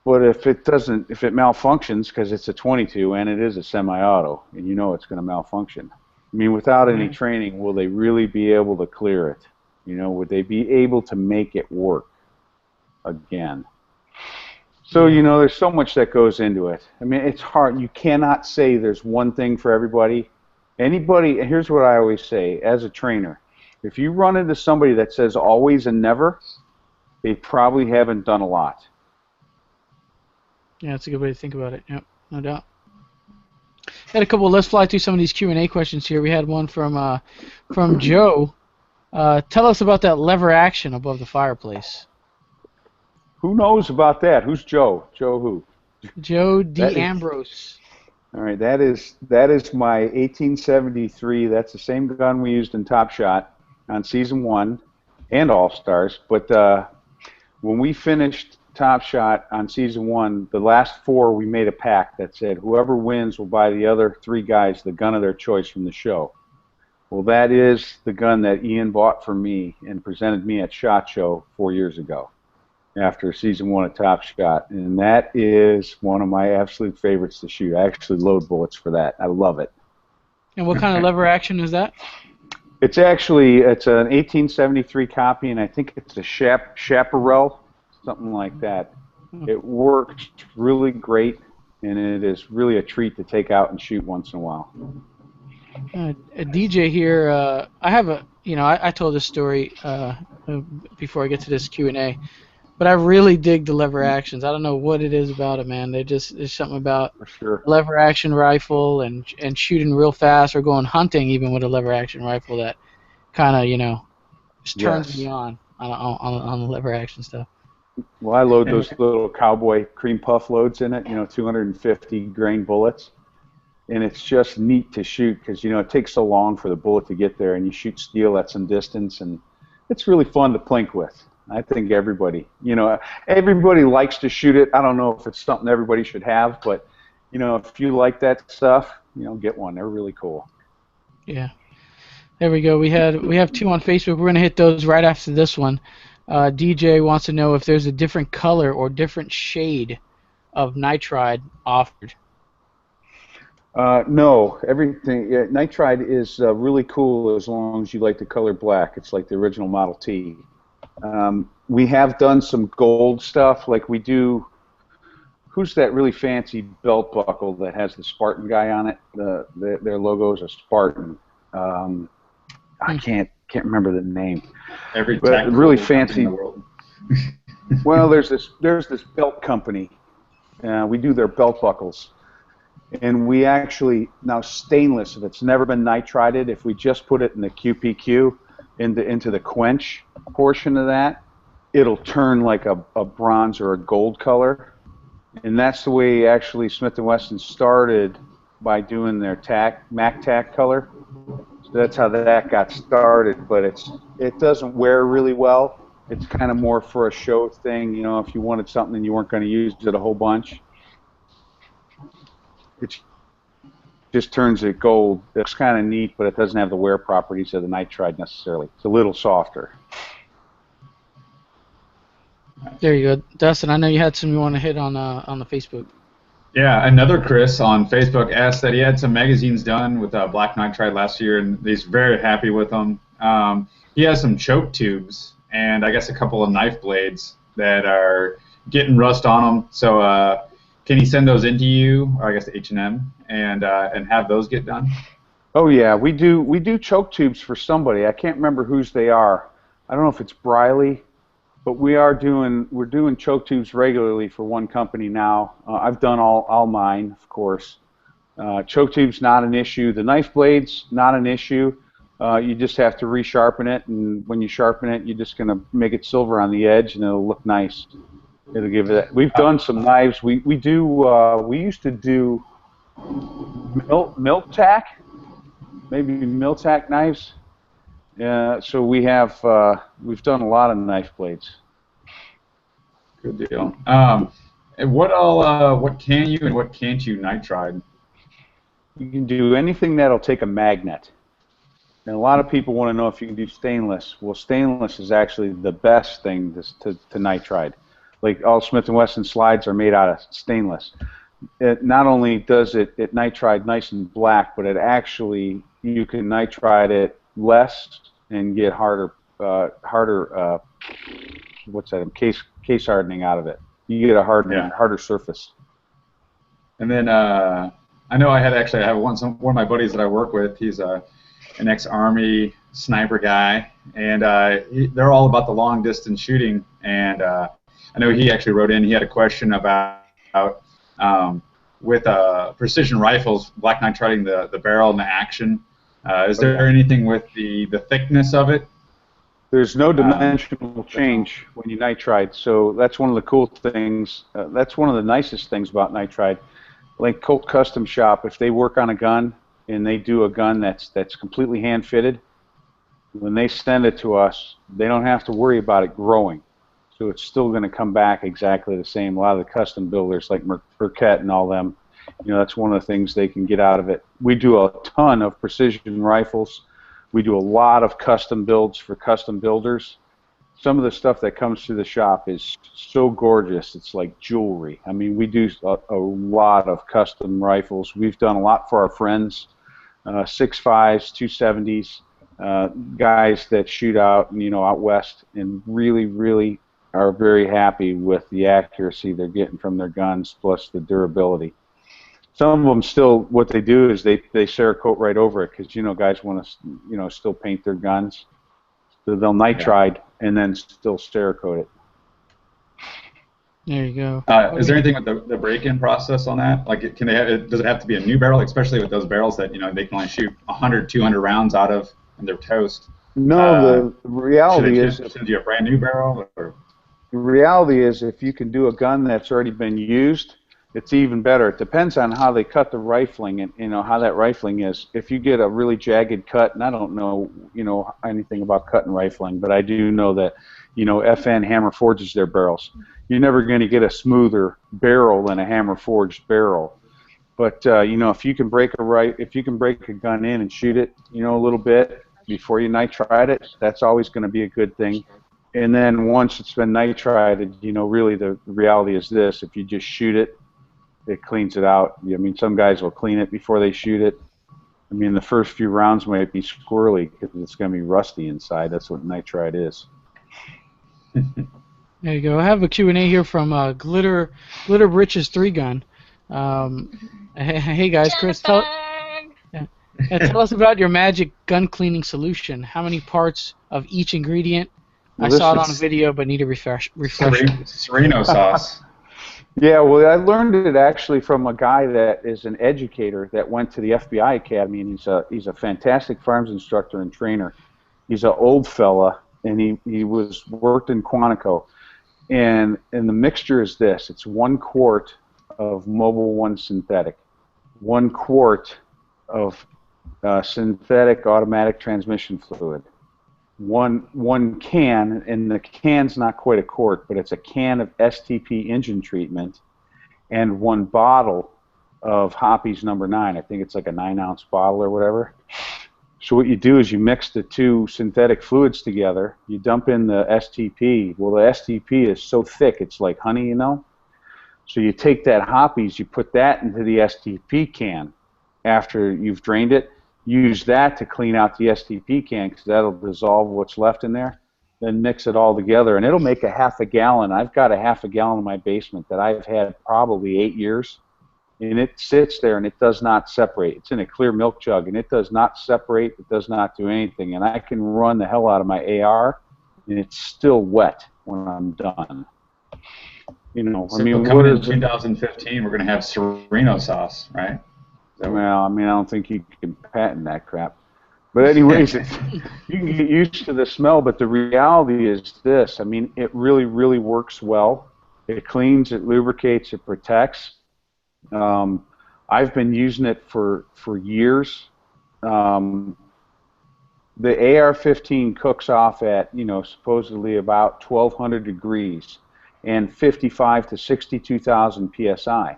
But if it malfunctions, because it's a 22 and it is a semi-auto, and it's going to malfunction. I mean, without any training, will they really be able to clear it? Would they be able to make it work again? So, there's so much that goes into it. I mean, it's hard. You cannot say there's one thing for everybody. Here's what I always say as a trainer. If you run into somebody that says always and never, they probably haven't done a lot. Yeah, that's a good way to think about it. Yep, no doubt. Had a couple. Let's fly through some of these Q&A questions here. We had one from Joe. Tell us about that lever action above the fireplace. Who knows about that? Who's Joe? Joe who? Joe D. Ambrose. All right, that is my 1873. That's the same gun we used in Top Shot on Season 1 and All-Stars. But when we finished Top Shot on Season 1, the last 4, we made a pact that said whoever wins will buy the other 3 guys the gun of their choice from the show. Well, that is the gun that Ian bought for me and presented me at SHOT Show 4 years ago after Season 1 of Top Shot. And that is one of my absolute favorites to shoot. I actually load bullets for that. I love it. And what kind of lever action is that? It's an 1873 copy, and I think it's a Chaparral, something like that. It works really great, and it is really a treat to take out and shoot once in a while. A DJ here, I have I told this story before I get to this Q&A, but I really dig the lever actions. I don't know what it is about it, man. There's something about lever action rifle and shooting real fast or going hunting even with a lever action rifle that kind of, just turns me on the lever action stuff. Well, I load those little cowboy cream puff loads in it, 250 grain bullets. And it's just neat to shoot because, it takes so long for the bullet to get there, and you shoot steel at some distance, and it's really fun to plink with. I think everybody likes to shoot it. I don't know if it's something everybody should have, but, if you like that stuff, get one. They're really cool. Yeah. There we go. We have 2 on Facebook. We're going to hit those right after this one. DJ wants to know if there's a different color or different shade of nitride offered. No, everything. Nitride is really cool as long as you like the color black. It's like the original Model T. We have done some gold stuff, like we do. Who's that really fancy belt buckle that has the Spartan guy on it? Their logo is a Spartan. I can't remember the name. Every but really fancy. in the world. Well, there's this belt company. We do their belt buckles. And we actually, now stainless, if it's never been nitrided, if we just put it in the QPQ, into the quench portion of that, it'll turn like a bronze or a gold color. And that's the way actually Smith & Wesson started by doing their MacTac color. So that's how that got started, but it doesn't wear really well. It's kind of more for a show thing, if you wanted something and you weren't going to use it a whole bunch. It just turns it gold. It's kind of neat, but it doesn't have the wear properties of the nitride necessarily. It's a little softer. There you go. Dustin, I know you had some you want to hit on the Facebook. Yeah, another Chris on Facebook asked that he had some magazines done with black nitride last year, and he's very happy with them. He has some choke tubes and I guess a couple of knife blades that are getting rust on them. So can he send those into you, or I guess H&M, and have those get done? Oh yeah, we do choke tubes for somebody. I can't remember whose they are. I don't know if it's Briley, but we're doing choke tubes regularly for one company now. I've done all mine, of course. Choke tubes not an issue. The knife blades not an issue. You just have to resharpen it, and when you sharpen it, you're just gonna make it silver on the edge, and it'll look nice. It'll give it that. We've done some knives. We used to do milk tack, maybe milk tack knives. So we've done a lot of knife blades. Good deal. What can you and what can't you nitride? You can do anything that'll take a magnet. And a lot of people want to know if you can do stainless. Well, stainless is actually the best thing to nitride. Like all Smith & Wesson slides are made out of stainless. It not only does it nitride nice and black, but it actually, you can nitride it less and get harder case hardening out of it. You get a harder surface. And then I know I have one of my buddies that I work with. He's an ex-Army sniper guy, and they're all about the long distance shooting. And I know he actually wrote in. He had a question about with precision rifles, black nitriding the barrel and the action. Is there anything with the thickness of it? There's no dimensional change when you nitride, so that's one of the cool things. That's one of the nicest things about nitride. Like Colt Custom Shop, if they work on a gun and they do a gun that's completely hand fitted, when they send it to us, they don't have to worry about it growing. So it's still going to come back exactly the same. A lot of the custom builders like Burkett and all them, that's one of the things they can get out of it. We do a ton of precision rifles. We do a lot of custom builds for custom builders. Some of the stuff that comes through the shop is so gorgeous, it's like jewelry. I mean, we do a lot of custom rifles. We've done a lot for our friends, 6.5s, 270s, guys that shoot out, out west, and really, really are very happy with the accuracy they're getting from their guns, plus the durability. Some of them still, what they do is they Cerakote right over it, because guys want to still paint their guns, so they'll nitride and then still Cerakote it. There you go. Is there anything with the break-in process on that? Like, does it have to be a new barrel, especially with those barrels that they can only shoot 100, 200 rounds out of, and they're toast? No, the reality is, should they send you a brand new barrel? Or? the reality is if you can do a gun that's already been used, it's even better. It depends on how they cut the rifling and, you know, how that rifling is. If you get a really jagged cut, and I don't know, you know, anything about cut and rifling, but I do know that, you know, FN Hammer forges their barrels. You're never going to get a smoother barrel than a hammer forged barrel. But you know, if you can break a gun in and shoot it, you know, a little bit before you nitride it, that's always going to be a good thing. And then once it's been nitrided, you know, really the reality is this: if you just shoot it, it cleans it out. I mean, some guys will clean it before they shoot it. I mean, the first few rounds might be squirrely because it's going to be rusty inside. That's what nitride is. There you go. I have a Q&A here from Glitter Rich's 3-gun. Hey guys, Chris, tell us about your magic gun cleaning solution. How many parts of each ingredient? Well, I saw it on a video, but need a refresh. Cerino sauce. Yeah, well, I learned it actually from a guy that is an educator that went to the FBI Academy, and he's a fantastic firearms instructor and trainer. He's an old fella, and he worked in Quantico, and the mixture is this: it's 1 quart of Mobil 1 synthetic, 1 quart of synthetic automatic transmission fluid, one can, and the can's not quite a quart, but it's a can of STP engine treatment, and 1 bottle of Hoppy's number 9. I think it's like a 9-ounce bottle or whatever. So what you do is you mix the 2 synthetic fluids together. You dump in the STP. Well, the STP is so thick, it's like honey, you know. So you take that Hoppy's, you put that into the STP can after you've drained it. Use that to clean out the STP can because that'll dissolve what's left in there. Then mix it all together, and it'll make a half a gallon. I've got a half a gallon in my basement that I've had probably 8 years, and it sits there and it does not separate. It's in a clear milk jug, and it does not separate. It does not do anything, and I can run the hell out of my AR, and it's still wet when I'm done. You know, So I mean, coming in 2015, we're going to have Cerino sauce, right? Well, I mean, I don't think you can patent that crap. But anyways, you can get used to the smell, but the reality is this. I mean, it really, really works well. It cleans, it lubricates, it protects. I've been using it for years. The AR-15 cooks off at, you know, supposedly about 1,200 degrees and 55 to 62,000 psi.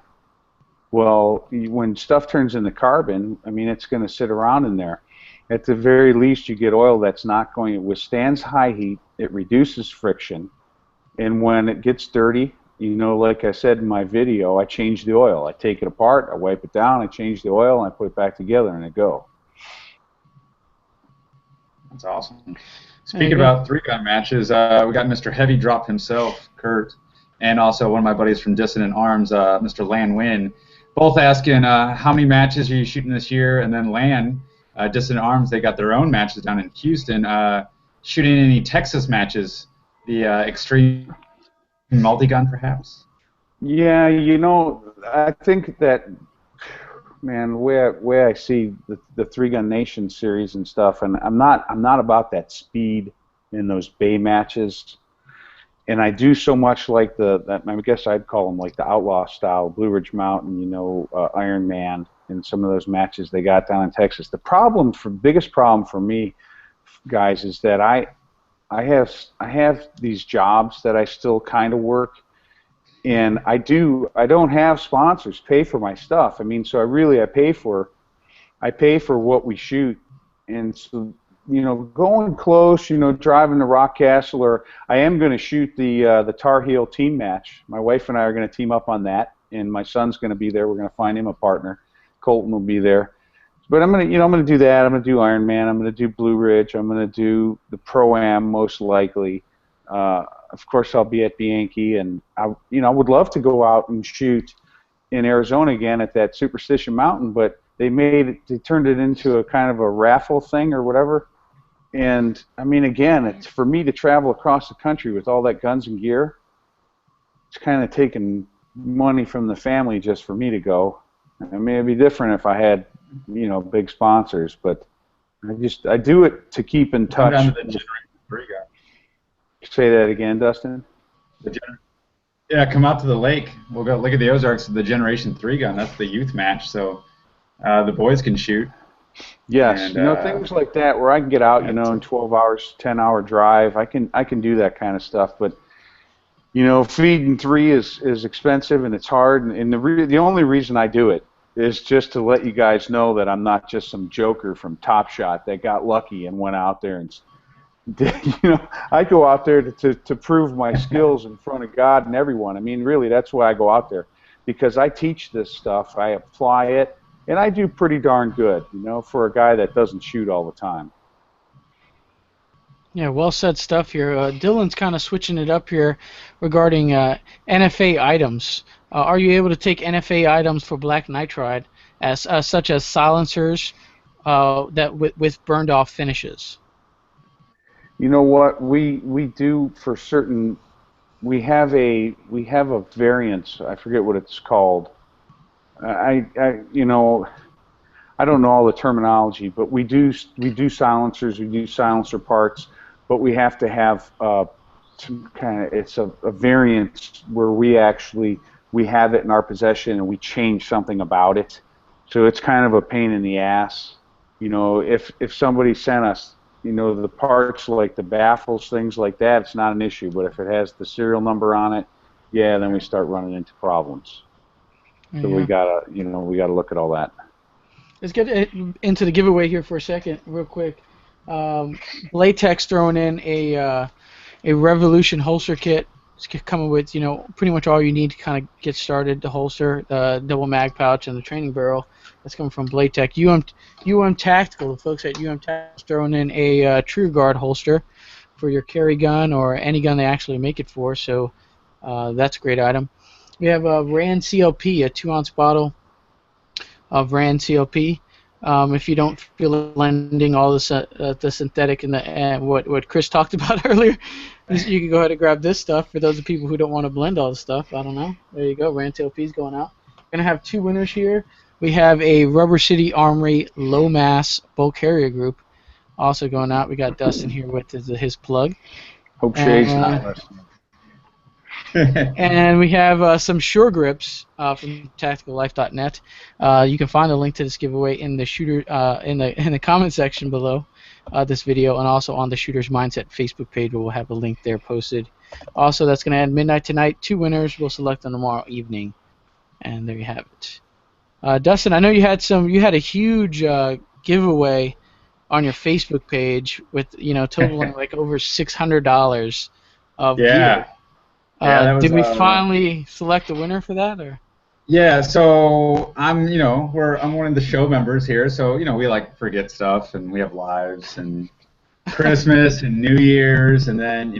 Well, when stuff turns into carbon, I mean, it's going to sit around in there. At the very least, you get oil that's not going, it withstands high heat, it reduces friction, and when it gets dirty, you know, like I said in my video, I change the oil. I take it apart, I wipe it down, I change the oil, and I put it back together, and I go. That's awesome. Speaking about 3-gun matches, we got Mr. Heavy Drop himself, Kurt, and also one of my buddies from Dissonant Arms, Mr. Lan Wynn, both asking how many matches are you shooting this year, and then Lan, Dissonant Arms, they got their own matches down in Houston, shooting any Texas matches, the Extreme Multi-Gun perhaps? Yeah, you know, I think that, man, the way I see the 3-Gun Nation series and stuff, and I'm not about that speed in those bay matches. And I do so much like I guess I'd call them like the outlaw style, Blue Ridge Mountain, you know, Iron Man, and some of those matches they got down in Texas. The biggest problem for me, guys, is that I have these jobs that I still kind of work, and I don't have sponsors pay for my stuff. I mean, so I pay for what we shoot, and so, you know, going close, you know, driving to Rockcastle, or I am going to shoot the Tar Heel team match. My wife and I are going to team up on that, and my son's going to be there. We're going to find him a partner. Colton will be there. But I'm going to do that. I'm going to do Iron Man. I'm going to do Blue Ridge. I'm going to do the Pro-Am most likely. Of course, I'll be at Bianchi, and I would love to go out and shoot in Arizona again at that Superstition Mountain, but they turned it into a kind of a raffle thing or whatever. And I mean, again, it's for me to travel across the country with all that guns and gear. It's kind of taking money from the family just for me to go. I mean, it'd be different if I had, you know, big sponsors, but I do it to keep in touch. Down to the Say that again, Dustin. Yeah, come out to the lake. We'll go look at the Ozarks, the Generation 3 gun. That's the youth match, so the boys can shoot. Yes, And things like that where I can get out, that's in 12 hours, 10-hour drive. I can do that kind of stuff, but feeding three is expensive and it's hard, and the only reason I do it is just to let you guys know that I'm not just some joker from Top Shot that got lucky and went out there and I go out there to prove my skills in front of God and everyone. I mean, really, that's why I go out there, because I teach this stuff, I apply it, and I do pretty darn good, for a guy that doesn't shoot all the time. Yeah, well said stuff here. Dylan's kind of switching it up here regarding NFA items. Are you able to take NFA items for black nitride, as such as silencers that with burned off finishes? You know what we do for certain. We have a variance. I forget what it's called. I don't know all the terminology, but we do silencers, we do silencer parts, but we have to have some kind of, it's a variance where we have it in our possession and we change something about it. So it's kind of a pain in the ass. If somebody sent us, the parts like the baffles, things like that, it's not an issue. But if it has the serial number on it, yeah, then we start running into problems. So Yeah. we gotta look at all that. Let's get into the giveaway here for a second, real quick. Latex throwing in a Revolution holster kit. It's coming with pretty much all you need to kind of get started. The holster, the double mag pouch, and the training barrel. That's coming from Blade Tech. UM Tactical, the folks at UM Tactical, throwing in a True Guard holster for your carry gun or any gun they actually make it for. So that's a great item. We have a Rand CLP, a 2-ounce bottle of Rand CLP. If you don't feel like blending all the synthetic and what Chris talked about earlier, you can go ahead and grab this stuff. For those of people who don't want to blend all the stuff, I don't know. There you go. Rand CLP is going out. Gonna have two winners here. We have a Rubber City Armory low mass bulk carrier group also going out. We got Dustin here with his plug. Hope Shay's not listening. And we have some Sure Grips from TacticalLife.net. You can find the link to this giveaway in the shooter in the comment section below this video, and also on the Shooter's Mindset Facebook page. We'll have a link there posted. Also, that's going to end midnight tonight. Two winners. We'll select them tomorrow evening, and there you have it. Dustin, I know you had a huge giveaway on your Facebook page with totaling like over $600 of gear. Did we finally select a winner for that, or? Yeah, so I'm one of the show members here, so we like forget stuff, and we have lives and Christmas and New Year's, and then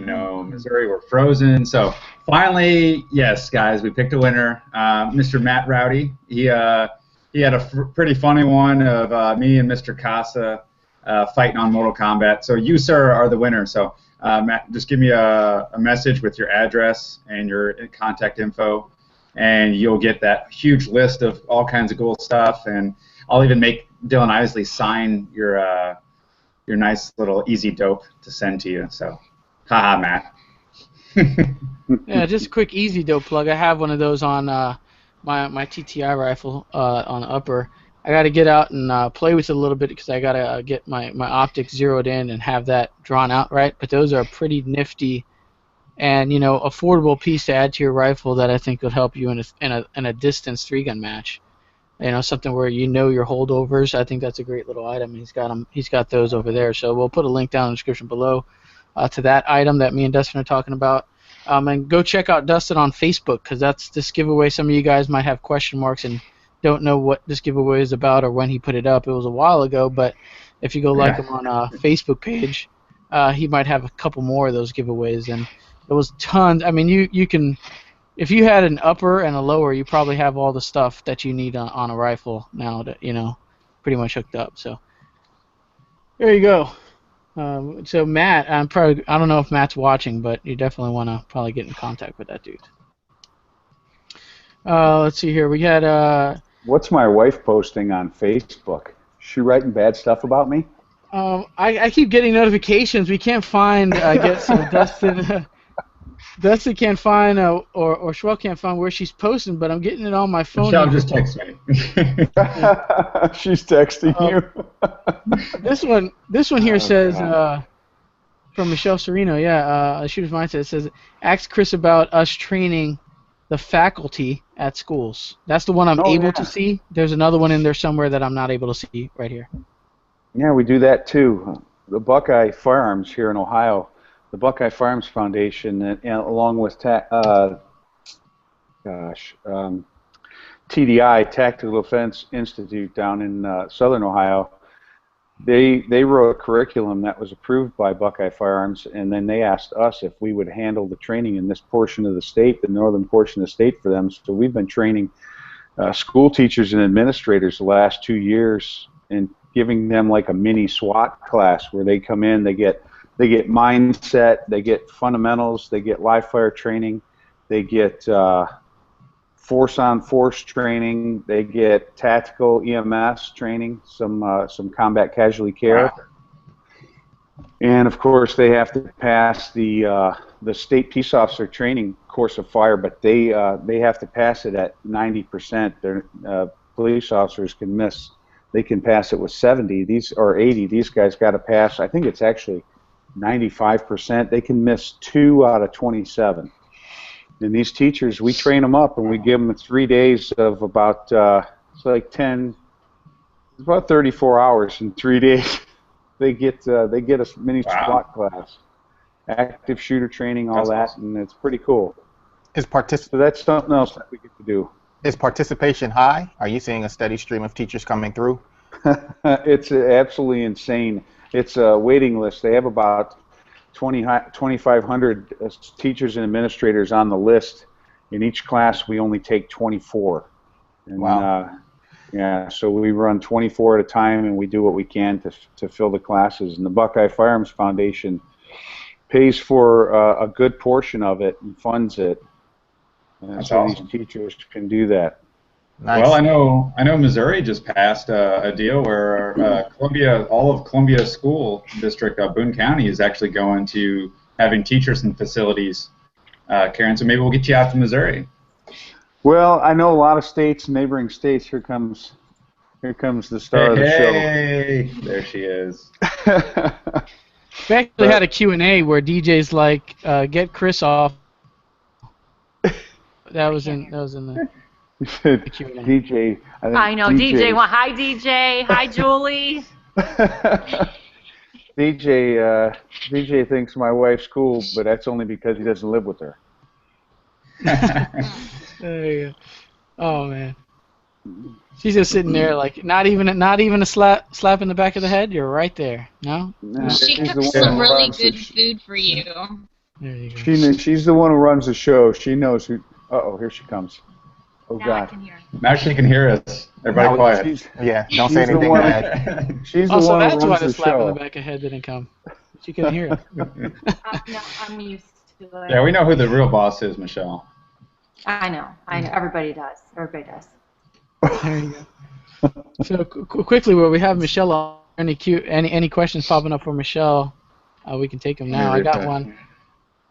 Missouri, we're frozen. So finally, yes, guys, we picked a winner. Mr. Matt Rowdy. He had a pretty funny one of me and Mr. Casa fighting on Mortal Kombat. So you, sir, are the winner. So Matt, just give me a message with your address and your contact info, and you'll get that huge list of all kinds of cool stuff. And I'll even make Dylan Isley sign your nice little easy dope to send to you. So, haha, Matt. Yeah, just a quick easy dope plug. I have one of those on my TTI rifle on the upper. I got to get out and play with it a little bit because I got to get my optics zeroed in and have that drawn out right. But those are pretty nifty and affordable piece to add to your rifle that I think would help you in a distance 3-gun match. Something where your holdovers. I think that's a great little item. He's got those over there. So we'll put a link down in the description below to that item that me and Dustin are talking about. And go check out Dustin on Facebook, because that's this giveaway. Some of you guys might have question marks and don't know what this giveaway is about or when he put it up. It was a while ago, but if you go like him on a Facebook page, he might have a couple more of those giveaways. And there was tons. I mean, you can, if you had an upper and a lower, you probably have all the stuff that you need on a rifle now that pretty much hooked up. So there you go. So Matt, I don't know if Matt's watching, but you definitely want to probably get in contact with that dude. Let's see here. We had What's my wife posting on Facebook? Is she writing bad stuff about me? I keep getting notifications. We can't find get some Dustin. Dusty can't find or Schwell can't find where she's posting, but I'm getting it on my phone Michelle here. just text me. She's texting you. This one here Oh, says God. from Michelle Cerino. Yeah, shooter's mindset. It says ask Chris about us training the faculty at schools. That's the one I'm Oh, able yeah. to see. There's another one in there somewhere that I'm not able to see right here. Yeah, we do that too. The Buckeye Firearms here in Ohio, the Buckeye Firearms Foundation, and along with TDI, Tactical Defense Institute down in Southern Ohio, they wrote a curriculum that was approved by Buckeye Firearms, and then they asked us if we would handle the training in this portion of the state, the northern portion of the state for them. So we've been training school teachers and administrators the last 2 years and giving them like a mini SWAT class where they come in, they get mindset, they get fundamentals, they get live fire training, they get force on force training, they get tactical EMS training, some combat casualty care. Wow. And of course, they have to pass the state peace officer training course of fire, but they have to pass it at 90%. Their police officers can miss; they can pass it with 70. These or 80. These guys got to pass. I think it's actually 95%. They can miss 2 out of 27. And these teachers, we train them up, and we give them 3 days of about it's like 10, it's about 34 hours in 3 days. They get a mini Wow. SWAT class, active shooter training, all That's that, awesome. and it's pretty cool. So that's something else that we get to do. Is participation high? Are you seeing a steady stream of teachers coming through? It's absolutely insane. It's a waiting list. They have about 2,500 teachers and administrators on the list. In each class, we only take 24. And, Wow. Yeah, so we run 24 at a time, and we do what we can to fill the classes. And the Buckeye Firearms Foundation pays for a good portion of it and funds it. And That's so awesome. these teachers can do that. Nice. Well, I know Missouri just passed a deal where all of Columbia School District, Boone County, is actually going to having teachers in facilities. Karen, so maybe we'll get you out to Missouri. Well, I know a lot of states, neighboring states. Here comes the star of the Hey, there she is. show. We actually had a Q&A where DJ's like, "Get Chris off." That was in the Q&A. DJ. I know DJ. Well, hi DJ. Hi Julie. DJ thinks my wife's cool, but that's only because he doesn't live with her. There you go. Oh man, she's just sitting there like not even a slap in the back of the head. You're right there. No. Nah, She she's the cooks one some who really runs the good food for you. There you go. She's the one who runs the show. She knows who. Uh-oh, here she comes. Oh Now I God. can hear. Now she can hear us. Everybody No, quiet. Yeah, don't she's say the anything one- bad. She's the Also, one who that's why runs the the slap in the show. back of the head didn't come. She couldn't hear it. No, I'm used to it. Yeah, we know who the real boss is, Michelle. I know. Everybody does. Everybody does. There you go. So quickly, while we have Michelle on, any questions popping up for Michelle, we can take them now. I got one.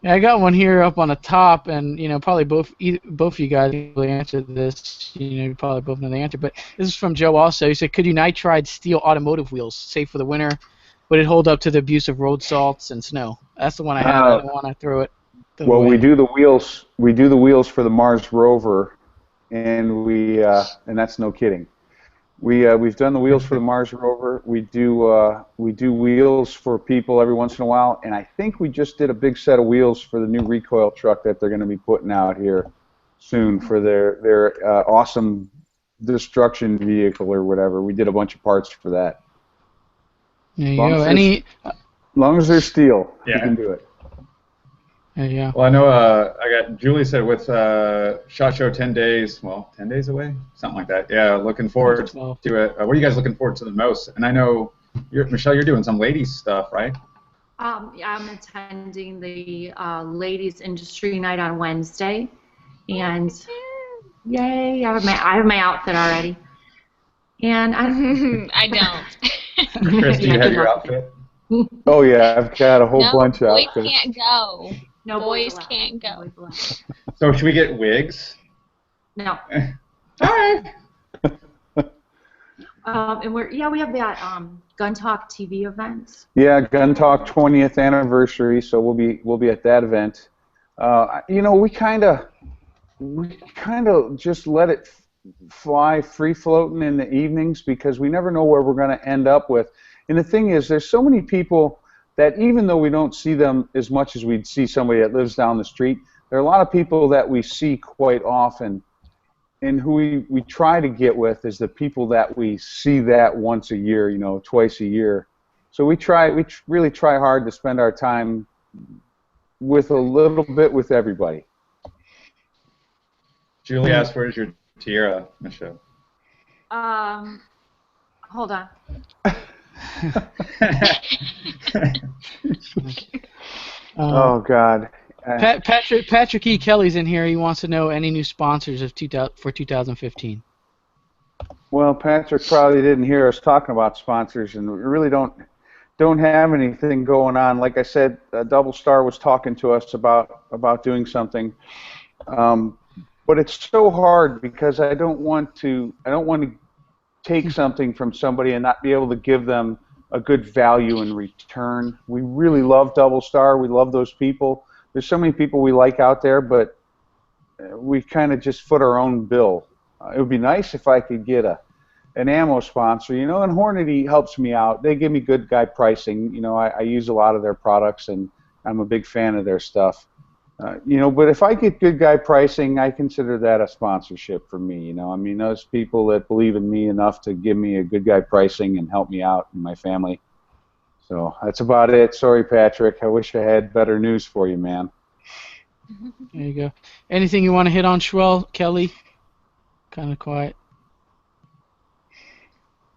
Yeah, I got one here up on the top, and probably both of you guys will answer this. You probably both know the answer, but this is from Joe also. He said, "Could you nitride steel automotive wheels, safe for the winter? Would it hold up to the abuse of road salts and snow?" That's the one I had. I don't want to throw it. Well, we do the wheels. We do the wheels for the Mars rover, and and that's no kidding. We've done the wheels for the Mars rover. We do wheels for people every once in a while, and I think we just did a big set of wheels for the new recoil truck that they're going to be putting out here soon for their awesome destruction vehicle or whatever. We did a bunch of parts for that. There you Long go. as As long as they're steel, you Yeah. can do it. There you go. Well, I know I got Julie said with SHOT Show 10 days, 10 days away? Something like that. Yeah, looking forward to it. What are you guys looking forward to the most? And I know, Michelle, you're doing some ladies stuff, right? I'm attending the Ladies Industry Night on Wednesday, and yay! I have my outfit already, and I don't. Chris, do you have your outfit? Oh yeah, I've got a whole No, bunch of we outfits. can't go. No Boys allowed. can't No go. boys allowed. So should we get wigs? No. All right. And we have that Gun Talk TV event. Yeah, Gun Talk 20th anniversary, so we'll be at that event. We kind of just let it fly free floating in the evenings because we never know where we're going to end up with. And the thing is, there's so many people that even though we don't see them as much as we'd see somebody that lives down the street, there are a lot of people that we see quite often. And who we try to get with is the people that we see that once a year, twice a year. So we really try hard to spend our time with a little bit with everybody. Julie asked, "Where's your tiara, Michelle?" Hold on. Oh God. Patrick E. Kelly's in here. He wants to know any new sponsors for 2015. Well, Patrick probably didn't hear us talking about sponsors, and we really don't have anything going on. Like I said, Double Star was talking to us about doing something, but it's so hard because I don't want to take something from somebody and not be able to give them a good value in return. We really love Double Star. We love those people. There's so many people we like out there, but we kind of just foot our own bill. It would be nice if I could get an ammo sponsor, and Hornady helps me out. They give me good guy pricing. I use a lot of their products, and I'm a big fan of their stuff. But if I get good guy pricing, I consider that a sponsorship for me. Those people that believe in me enough to give me a good guy pricing and help me out and my family. So that's about it. Sorry, Patrick. I wish I had better news for you, man. There you go. Anything you want to hit on, Schwell, Kelly? Kind of quiet.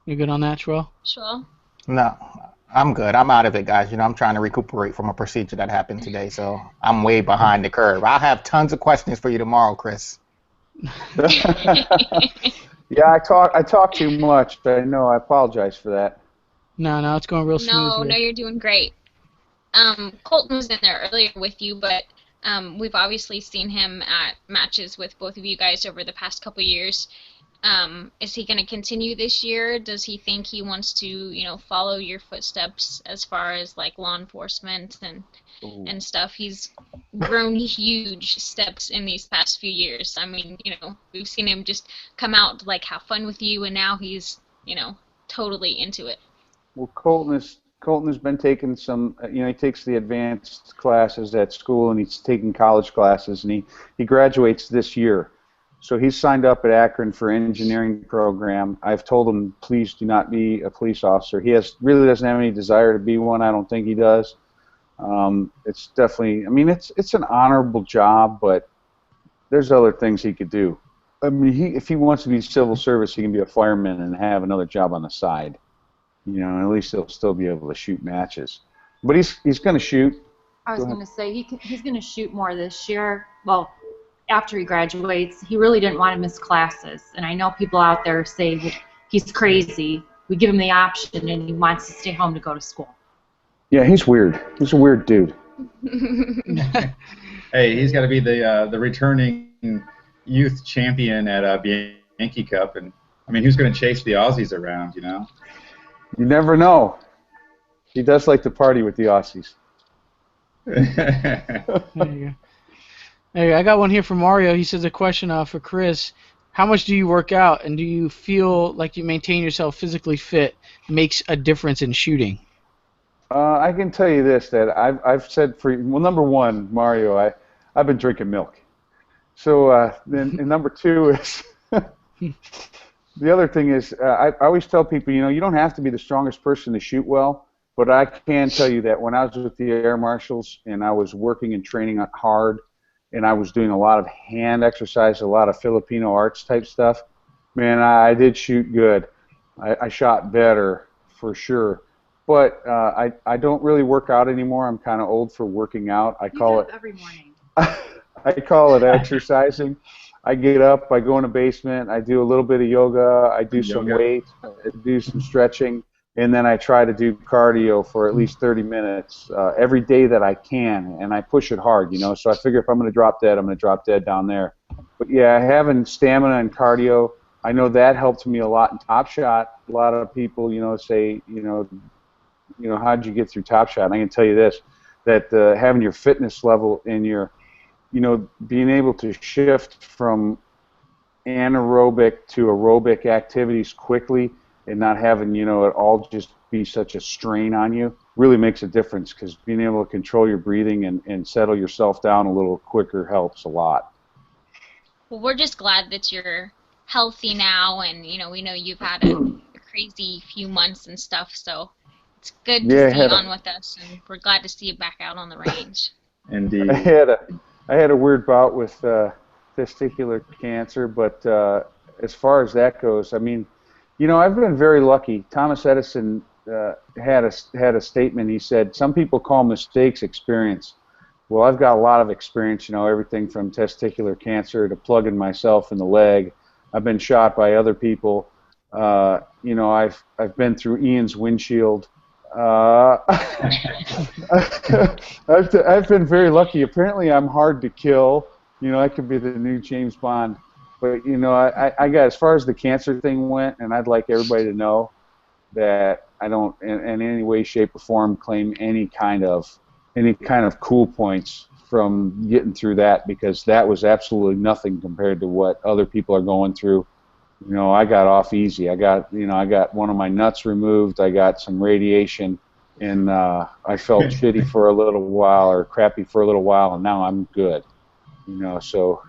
You good on that, Schwell? Sure. No, I'm good. I'm out of it, guys. I'm trying to recuperate from a procedure that happened today, so I'm way behind the curve. I'll have tons of questions for you tomorrow, Chris. Yeah, I talk too much. I know. I apologize for that. No, it's going real smooth. No, you're doing great. Colton was in there earlier with you, but we've obviously seen him at matches with both of you guys over the past couple years. Is he going to continue this year? Does he think he wants to, follow your footsteps as far as like law enforcement and stuff? He's grown huge steps in these past few years. I mean, we've seen him just come out to like have fun with you, and now he's, totally into it. Well, Colton has been taking some, he takes the advanced classes at school, and he's taking college classes, and he graduates this year. So he's signed up at Akron for engineering program. I've told him, please do not be a police officer. He really doesn't have any desire to be one. I don't think he does. It's definitely, it's an honorable job, but there's other things he could do. If he wants to be civil service, he can be a fireman and have another job on the side. At least he'll still be able to shoot matches. But he's going to shoot. I was going to say he's going to shoot more this year. Well, after he graduates, he really didn't want to miss classes. And I know people out there say, well, he's crazy. We give him the option, and he wants to stay home to go to school. Yeah, he's weird. He's a weird dude. Hey, he's got to be the returning youth champion at Bianchi Cup, and who's going to chase the Aussies around? You never know. He does like to party with the Aussies. There you go. Hey, I got one here from Mario. He says a question for Chris. How much do you work out, and do you feel like you maintain yourself physically fit makes a difference in shooting? I can tell you this, that I've said number one, Mario, I've been drinking milk. So then number two is the other thing is I always tell people, you don't have to be the strongest person to shoot well, but I can tell you that when I was with the Air Marshals and I was working and training hard, and I was doing a lot of hand exercise, a lot of Filipino arts type stuff, man, I did shoot good. I shot better for sure. But I don't really work out anymore. I'm kind of old for working out. I call it every morning. I call it exercising. I get up, I go in the basement, I do a little bit of yoga, I do some weights, I do some stretching. and then I try to do cardio for at least 30 minutes every day that I can, and I push it hard, you know. So I figure if I'm going to drop dead, I'm going to drop dead down there. But yeah, having stamina and cardio, I know that helped me a lot in Top Shot. A lot of people, you know, say, how'd you get through Top Shot? And I can tell you this, that having your fitness level and your, being able to shift from anaerobic to aerobic activities quickly and not having, it all just be such a strain on you really makes a difference, because being able to control your breathing and settle yourself down a little quicker helps a lot. Well, we're just glad that you're healthy now, and we know you've had a crazy few months and stuff, so it's good to see you on with us, and we're glad to see you back out on the range. Indeed. I had a weird bout with testicular cancer, but as far as that goes, I mean, I've been very lucky. Thomas Edison had a statement. He said, "Some people call mistakes experience." Well, I've got a lot of experience, everything from testicular cancer to plugging myself in the leg. I've been shot by other people. I've been through Ian's windshield. I've been very lucky. Apparently, I'm hard to kill. I could be the new James Bond. But I got, as far as the cancer thing went, and I'd like everybody to know that I don't, in any way, shape, or form, claim any kind of cool points from getting through that, because that was absolutely nothing compared to what other people are going through. I got off easy. I got one of my nuts removed. I got some radiation, and I felt shitty for a little while, or crappy for a little while, and now I'm good. So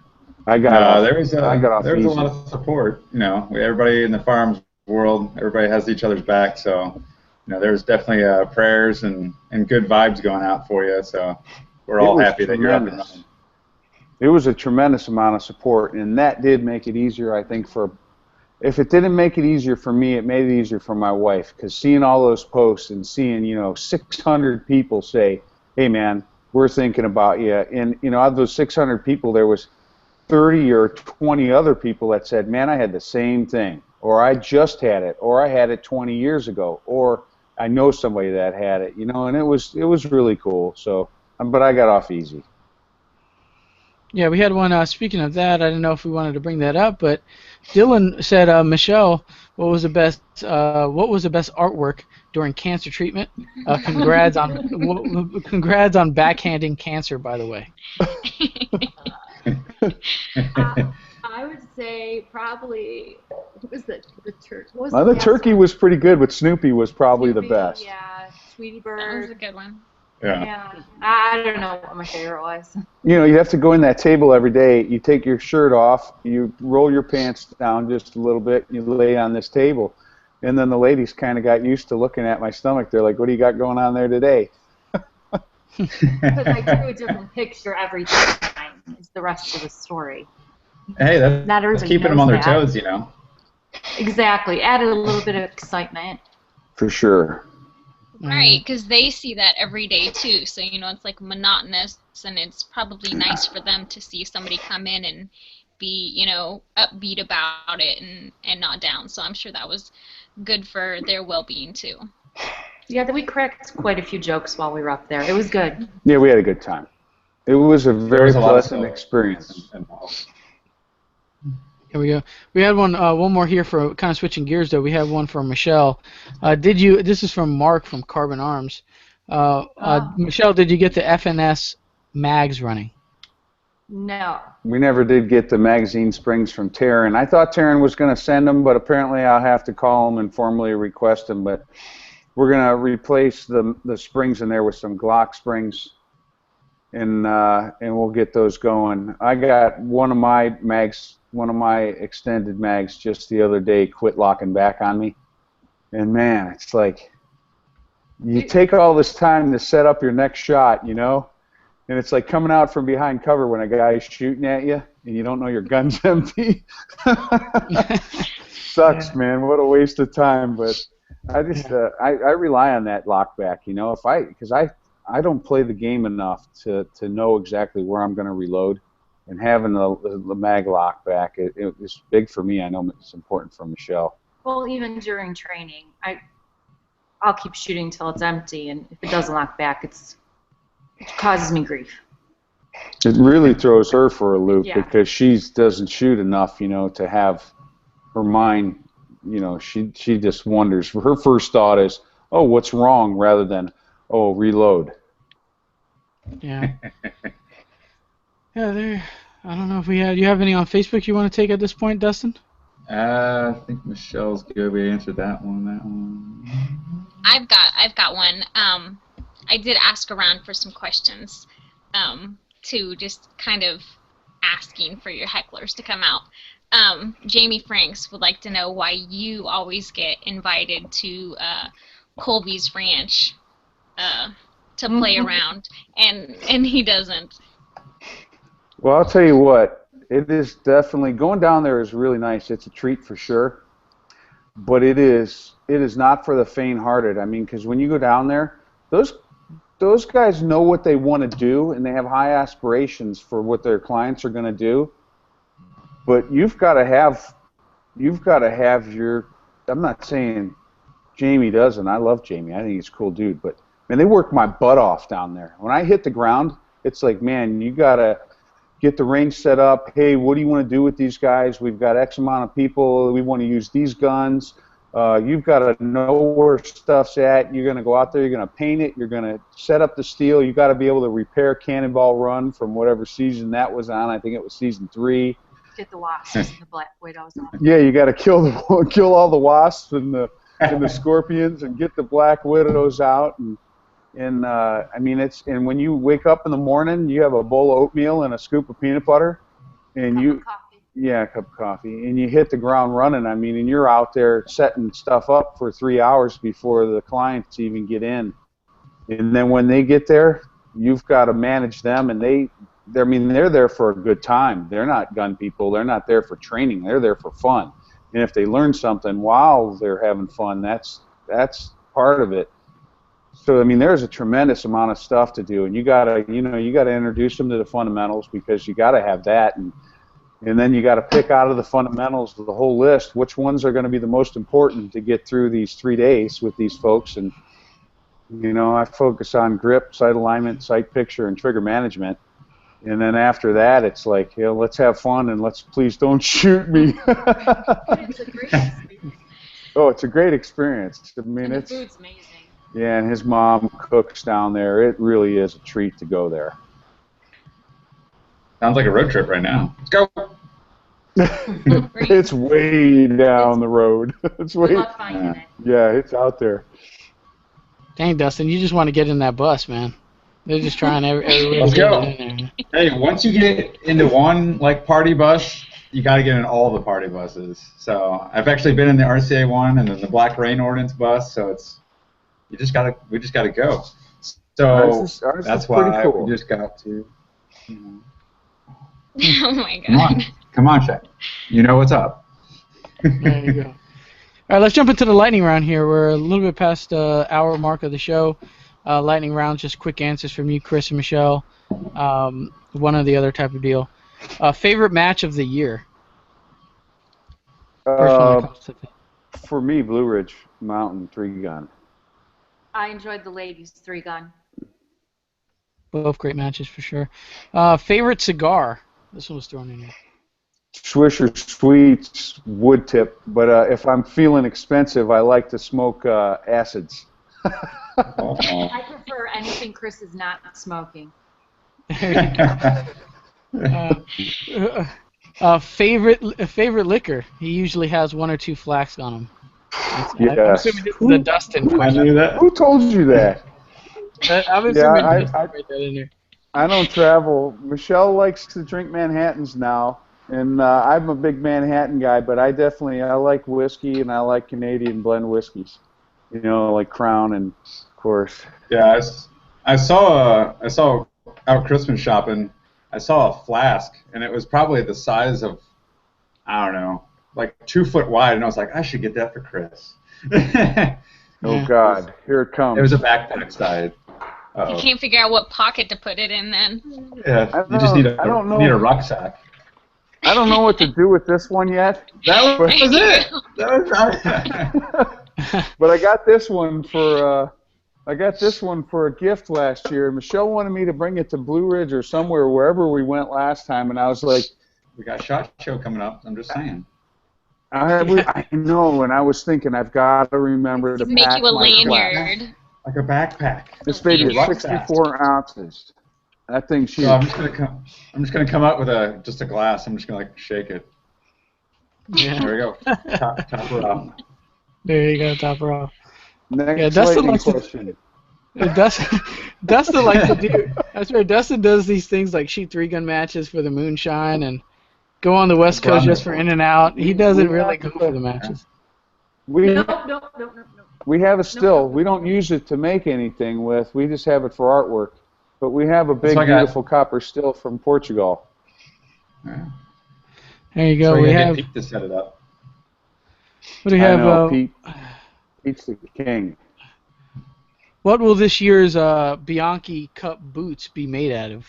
I got off. There was I got off a easy. lot of support. Everybody in the farms world, everybody has each other's back. So, there's definitely prayers and good vibes going out for you. So we're all happy that you're up and running. It was a tremendous amount of support, and that did make it easier, I think, if it didn't make it easier for me, it made it easier for my wife, because seeing all those posts and seeing, 600 people say, "Hey, man, we're thinking about you," and, out of those 600 people, there was 30 or 20 other people that said, "Man, I had the same thing," or "I just had it," or "I had it 20 years ago," or "I know somebody that had it," and it was really cool. So, but I got off easy. Yeah, we had one. Speaking of that, I didn't know if we wanted to bring that up, but Dylan said, "Michelle, what was the best artwork during cancer treatment? Congrats on backhanding cancer, by the way." I would say probably, what was the turkey? The turkey was pretty good, but Snoopy was probably the best. Yeah, Tweety Bird. That was a good one. Yeah. I don't know what my favorite was. You have to go in that table every day. You take your shirt off, you roll your pants down just a little bit, you lay on this table. And then the ladies kind of got used to looking at my stomach. They're like, "What do you got going on there today?" Because I drew a different picture every time is the rest of the story. Hey, that's keeping them on their toes, Exactly. Added a little bit of excitement. For sure. Right, because they see that every day too, so it's like monotonous, and it's probably nice for them to see somebody come in and be, upbeat about it and not down. So I'm sure that was good for their well-being too. Yeah, we cracked quite a few jokes while we were up there. It was good. Yeah, we had a good time. It was a very pleasant experience. Here we go. We had one more here for kind of switching gears, though. We have one from Michelle. This is from Mark from Carbon Arms. Michelle, did you get the FNS mags running? No. We never did get the magazine springs from Taryn. I thought Taryn was going to send them, but apparently I'll have to call them and formally request them. But we're going to replace the springs in there with some Glock springs, and we'll get those going. I got one of my extended mags just the other day quit locking back on me. And man, it's like you take all this time to set up your next shot, and it's like coming out from behind cover when a guy's shooting at you and you don't know your gun's empty. Sucks, man. What a waste of time. But I just I rely on that lock back, because I don't play the game enough to know exactly where I'm going to reload. And having the mag lock back, it's big for me. I know it's important for Michelle. Well, even during training, I'll keep shooting until it's empty, and if it doesn't lock back, it causes me grief. It really throws her for a loop Yeah. because she doesn't shoot enough, to have her mind, she just wonders. Her first thought is, oh, what's wrong, rather than, oh, reload. Yeah. Yeah, I don't know if you have any on Facebook you want to take at this point, Dustin? I think Michelle's good. We answered that one. I've got one. I did ask around for some questions, to just kind of asking for your hecklers to come out. Jamie Franks would like to know why you always get invited to Colby's Ranch to play around, and he doesn't. Well, I'll tell you what, it is definitely, going down there is really nice. It's a treat for sure, but it is not for the faint-hearted. I mean, because when you go down there, those guys know what they want to do, and they have high aspirations for what their clients are going to do. But you've got to have your. I'm not saying Jamie doesn't. I love Jamie. I think he's a cool dude. But man, they work my butt off down there. When I hit the ground, it's like, man, you got to get the range set up. Hey, what do you want to do with these guys? We've got X amount of people. We want to use these guns. You've got to know where stuff's at. You're going to go out there. You're going to paint it. You're going to set up the steel. You've got to be able to repair Cannonball Run from whatever season that was on. I think it was season 3. Get the wasps and the black widows off. Yeah, you got to kill all the wasps and the scorpions and get the black widows out. And I mean, and when you wake up in the morning, you have a bowl of oatmeal and a scoop of peanut butter, and a cup of coffee, and you hit the ground running. I mean, and you're out there setting stuff up for 3 hours before the clients even get in. And then when they get there, you've got to manage them, and they're there for a good time. They're not gun people. They're not there for training. They're there for fun. And if they learn something while they're having fun, that's part of it. So I mean, there's a tremendous amount of stuff to do, and you gotta introduce them to the fundamentals, because you gotta have that, and then you gotta pick out of the fundamentals of the whole list which ones are going to be the most important to get through these 3 days with these folks. And I focus on grip, sight alignment, sight picture, and trigger management. And then after that, it's like, let's have fun, and please don't shoot me. It's a great experience. Oh, it's a great experience. I mean, And the food's amazing. Yeah, and his mom cooks down there. It really is a treat to go there. Sounds like a road trip right now. Let's go. It's way down the road. It's way. Good luck finding it. Yeah, it's out there. Dang, Dustin, you just want to get in that bus, man. They're just trying everywhere. Let's to get go. in there. Hey, once you get into one party bus, you got to get in all the party buses. So I've actually been in the RCA one and then the Black Rain Ordnance bus. So we just gotta go. So Ours that's is why pretty cool. we just got to. Oh my god. Come on, Shaq. You know what's up. There you go. All right, let's jump into the lightning round here. We're a little bit past the hour mark of the show. Lightning round, just quick answers from you, Chris and Michelle. One or the other type of deal. Favorite match of the year? First one that comes to mind. For me, Blue Ridge Mountain 3-gun. I enjoyed the ladies' 3-gun. Both great matches for sure. Favorite cigar? This one was thrown in here. Swisher Sweets wood tip, but if I'm feeling expensive, I like to smoke acids. I prefer anything Chris is not smoking. Favorite liquor? He usually has 1 or 2 flasks on him. Yes. I'm assuming this is a Dustin I question. knew that. Who told you that? I'm assuming Yeah, Dustin put that in there. I don't travel. Michelle likes to drink Manhattans now, and I'm a big Manhattan guy, but I like whiskey, and I like Canadian blend whiskeys. Like Crown, and of course. Yeah, I saw out Christmas shopping. I saw a flask, and it was probably the size of, I don't know, like 2 foot wide, and I was like, I should get that for Chris. Oh God, here it comes. It was a backpack size. You can't figure out what pocket to put it in then. Yeah, you just need a rucksack. I don't know what to do with this one yet. That was it. That was But I got this one for a gift last year. Michelle wanted me to bring it to Blue Ridge or somewhere, wherever we went last time, and I was like, We got SHOT Show coming up. I'm just saying. I know, and I was thinking I've got to remember to Make pack you a my flask. lanyard. Like a backpack. This baby is Rock fast. 64 ounces. That thing's huge. So I'm just gonna come up with just a glass. I'm just gonna like shake it. Yeah. There we go. Top her off. There you go, top her off. Next Yeah, Dustin lightning likes to- question. Dustin likes to do. That's right. Dustin does these things like shoot 3-gun matches for the moonshine and go on the West Coast just for in and out. He doesn't really go for the matches. We No. we have a still. We don't use it to make anything with. We just have it for artwork. But we have a big, what I got. beautiful copper still from Portugal. Yeah. There you go. So We get have. Pete to set it up. What do we I have? know, Pete's the king. What will this year's Bianchi Cup boots be made out of?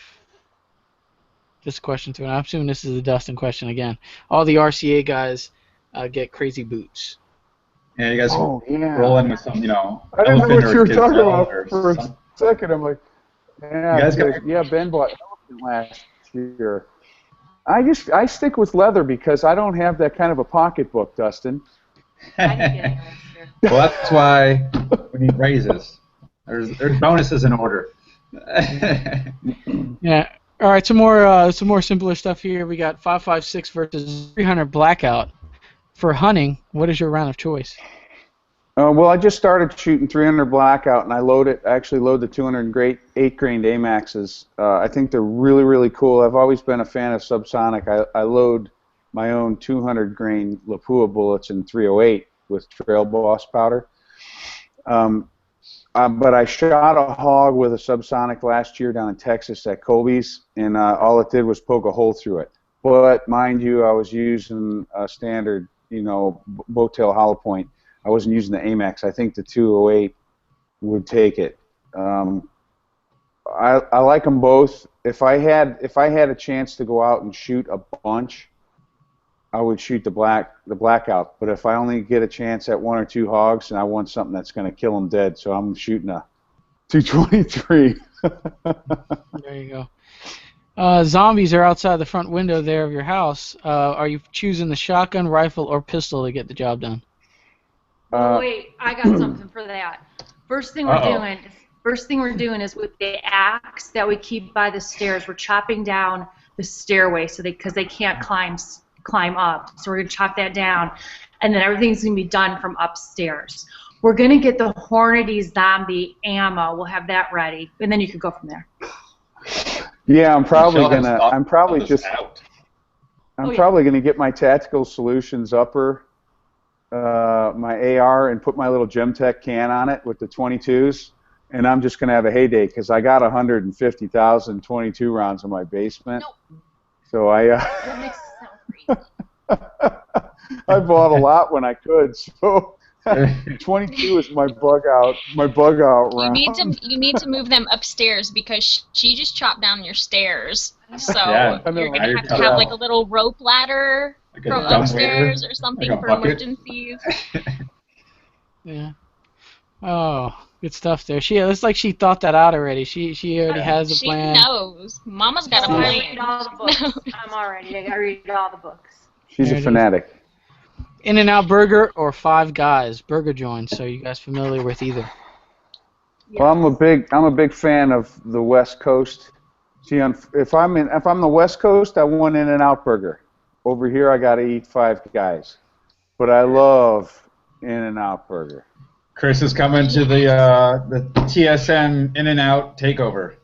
This question too, and I'm assuming this is a Dustin question again. All the RCA guys get crazy boots. Yeah, you guys Yeah. roll in with some, I didn't know elephant what or you were gazelle talking about or for a something. second. I'm like, yeah, You guys got- because- yeah, Ben bought elephant last year. I stick with leather because I don't have that kind of a pocketbook, Dustin. I didn't get it last year. Well, that's why we need raises. There's bonuses in order. Yeah. All right. Some more simpler stuff here. We got 5.56 versus 300 blackout for hunting. What is your round of choice? Well, I just started shooting 300 blackout, and I actually load the 208 grain AMAXs. I think they're really, really cool. I've always been a fan of subsonic. I load my own 200 grain Lapua bullets in 308 with Trail Boss powder. But I shot a hog with a subsonic last year down in Texas at Colby's, and all it did was poke a hole through it. But mind you, I was using a standard, boat tail hollow point. I wasn't using the AMAX. I think the 208 would take it. I like them both. If I had a chance to go out and shoot a bunch, I would shoot the blackout. But if I only get a chance at 1 or 2 hogs, and I want something that's going to kill them dead, so I'm shooting a 223. There you go. Zombies are outside the front window there of your house. Are you choosing the shotgun, rifle, or pistol to get the job done? Oh, wait, I got something for that. First thing we're doing is with the axe that we keep by the stairs. We're chopping down the stairway because they can't climb up. So we're gonna chop that down, and then everything's gonna be done from upstairs. We're gonna get the Hornady zombie ammo. We'll have that ready, and then you could go from there. Yeah, I'm probably Michelle has gonna. thought I'm probably this just. out. I'm probably gonna get my Tactical Solutions upper, my AR, and put my little Gemtech can on it with the 22s, and I'm just gonna have a heyday because I got 150,000 22 rounds in my basement. Nope. So That makes it sound crazy. I bought a lot when I could. So 22 is my bug out round. You need to move them upstairs because she just chopped down your stairs. So Yeah, I know. you're Now gonna you're have to cut have out. like a little rope ladder Like a from dumbwaiter, upstairs or something like a for bucket. emergencies. Yeah. Oh, good stuff there. It's like she thought that out already. She already has a She plan. knows. Mama's got a I plan. read all the books. I'm already. I read all the books. She's There a it is. fanatic. In-N-Out Burger or Five Guys burger joints. So you guys familiar with either? Well, I'm a big fan of the West Coast. See, if I'm the West Coast, I want In-N-Out Burger. Over here, I gotta eat Five Guys. But I love In-N-Out Burger. Chris is coming to the TSN In-N-Out takeover.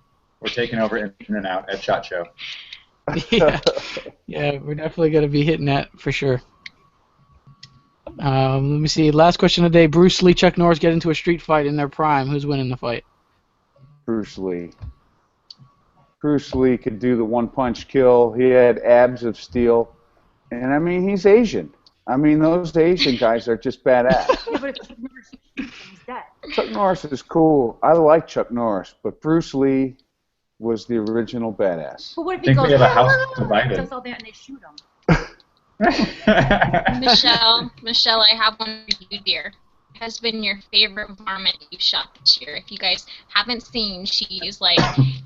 We're taking over In-N-Out at SHOT Show. Yeah, we're definitely gonna be hitting that for sure. Let me see. Last question of the day. Bruce Lee, Chuck Norris get into a street fight in their prime. Who's winning the fight? Bruce Lee. Bruce Lee could do the one-punch kill. He had abs of steel. And, I mean, he's Asian. I mean, those Asian guys are just badass. Yeah, but if Chuck Norris shoots him, he's dead. Chuck Norris is cool. I like Chuck Norris. But Bruce Lee was the original badass. But what if I he think goes, we have a house "Ah," divided. does all that and they shoot him? Michelle, I have one for you, dear. I has been your favorite varmint you've shot this year? If you guys haven't seen, she's like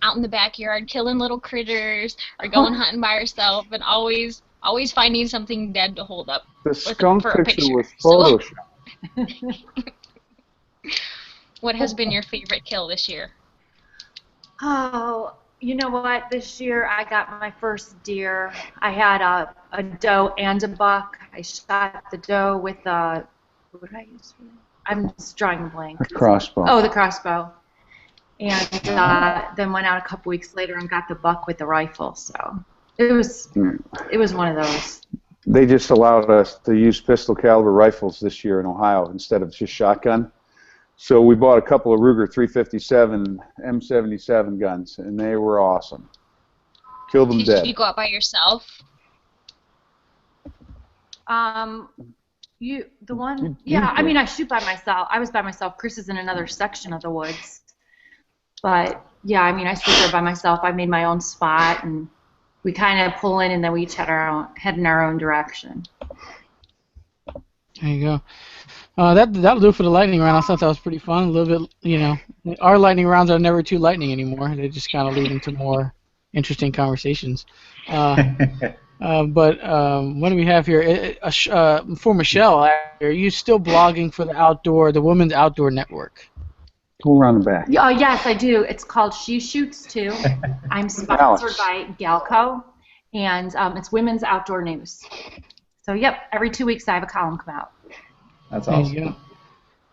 out in the backyard killing little critters or going hunting by herself and always finding something dead to hold up The skunk for a picture picture. was So, photoshopped. what has been your favorite kill this year? Oh, you know what? This year I got my first deer. I had a doe and a buck. I shot the doe with a, what did I use for that? I'm just drawing a blank. A crossbow. Oh, the crossbow. And then went out a couple weeks later and got the buck with the rifle. So it was one of those. They just allowed us to use pistol caliber rifles this year in Ohio instead of just shotgun. So we bought a couple of Ruger 357 M77 guns, and they were awesome. Killed them dead. Did you go out by yourself? I mean, I shoot by myself. I was by myself. Chris is in another section of the woods. But, yeah, I mean, I stood there by myself. I made my own spot, and we kind of pull in, and then we each head in our own direction. There you go. That'll do for the lightning round. I thought that was pretty fun. A little bit, our lightning rounds are never too lightning anymore. They just kind of lead into more interesting conversations. But what do we have here? For Michelle, are you still blogging for the Women's Outdoor Network? Go around the back. Oh, yes, I do. It's called She Shoots Too. I'm sponsored by Galco, and it's Women's Outdoor News. So, yep, every 2 weeks I have a column come out. That's awesome. There you go.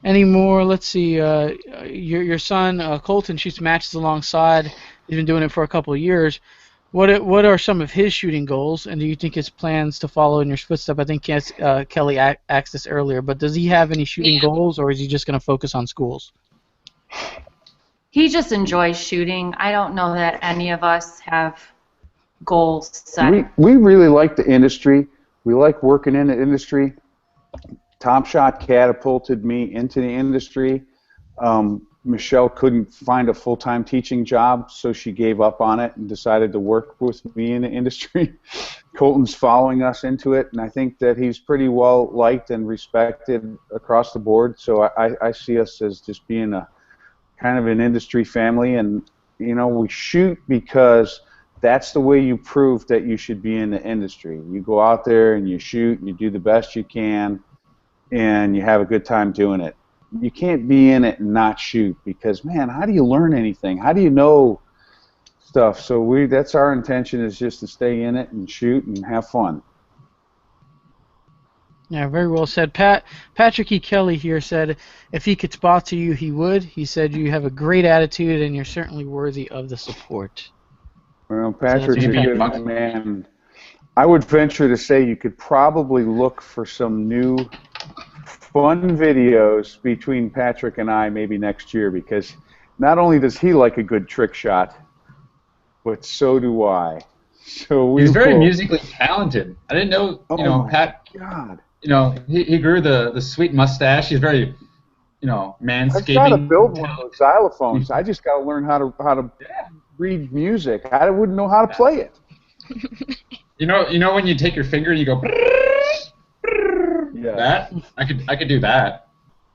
Any more? Let's see. Your son Colton shoots matches alongside. He's been doing it for a couple of years. What are some of his shooting goals, and do you think his plans to follow in your footsteps? I think Kelly asked this earlier, but does he have any shooting goals, or is he just going to focus on schools? He just enjoys shooting. I don't know that any of us have goals set. We really like the industry. We like working in the industry. Top Shot catapulted me into the industry. Michelle couldn't find a full-time teaching job, so she gave up on it and decided to work with me in the industry. Colton's following us into it, and I think that he's pretty well liked and respected across the board. So I see us as just being a kind of an industry family, and we shoot because that's the way you prove that you should be in the industry. You go out there and you shoot and you do the best you can, and you have a good time doing it. You can't be in it and not shoot because, man, how do you learn anything? How do you know stuff? So that's our intention, is just to stay in it and shoot and have fun. Yeah, very well said. Patrick E. Kelly here said if he could spot to you, he would. He said you have a great attitude and you're certainly worthy of the support. Well, Patrick's a good man. I would venture to say you could probably look for some new fun videos between Patrick and I maybe next year, because not only does he like a good trick shot, but so do I. So he's very musically talented. I didn't know, Pat. God. He grew the sweet mustache. He's very, manscaping. I've got to build one of those xylophones. I just got to learn how to read music. I wouldn't know how to play it. When you take your finger and you go. Yeah. That I could do that.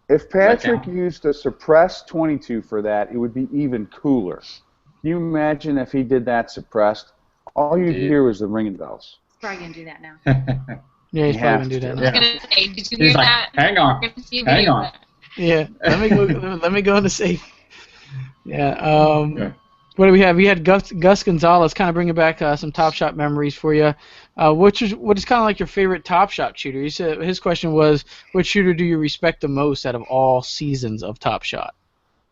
If Patrick used a suppressed 22 for that, it would be even cooler. Can you imagine if he did that suppressed? All you'd hear was the ringing bells. He's probably gonna do that now. Yeah, he's probably gonna do that. I was gonna say, did you hear he's like, that? hang on. Hang on. Yeah, let me go in the safe. Yeah. What do we have? We had Gus Gonzalez, kind of bringing back some Top Shot memories for you. What is kind of like your favorite Top Shot shooter? He said his question was, which shooter do you respect the most out of all seasons of Top Shot?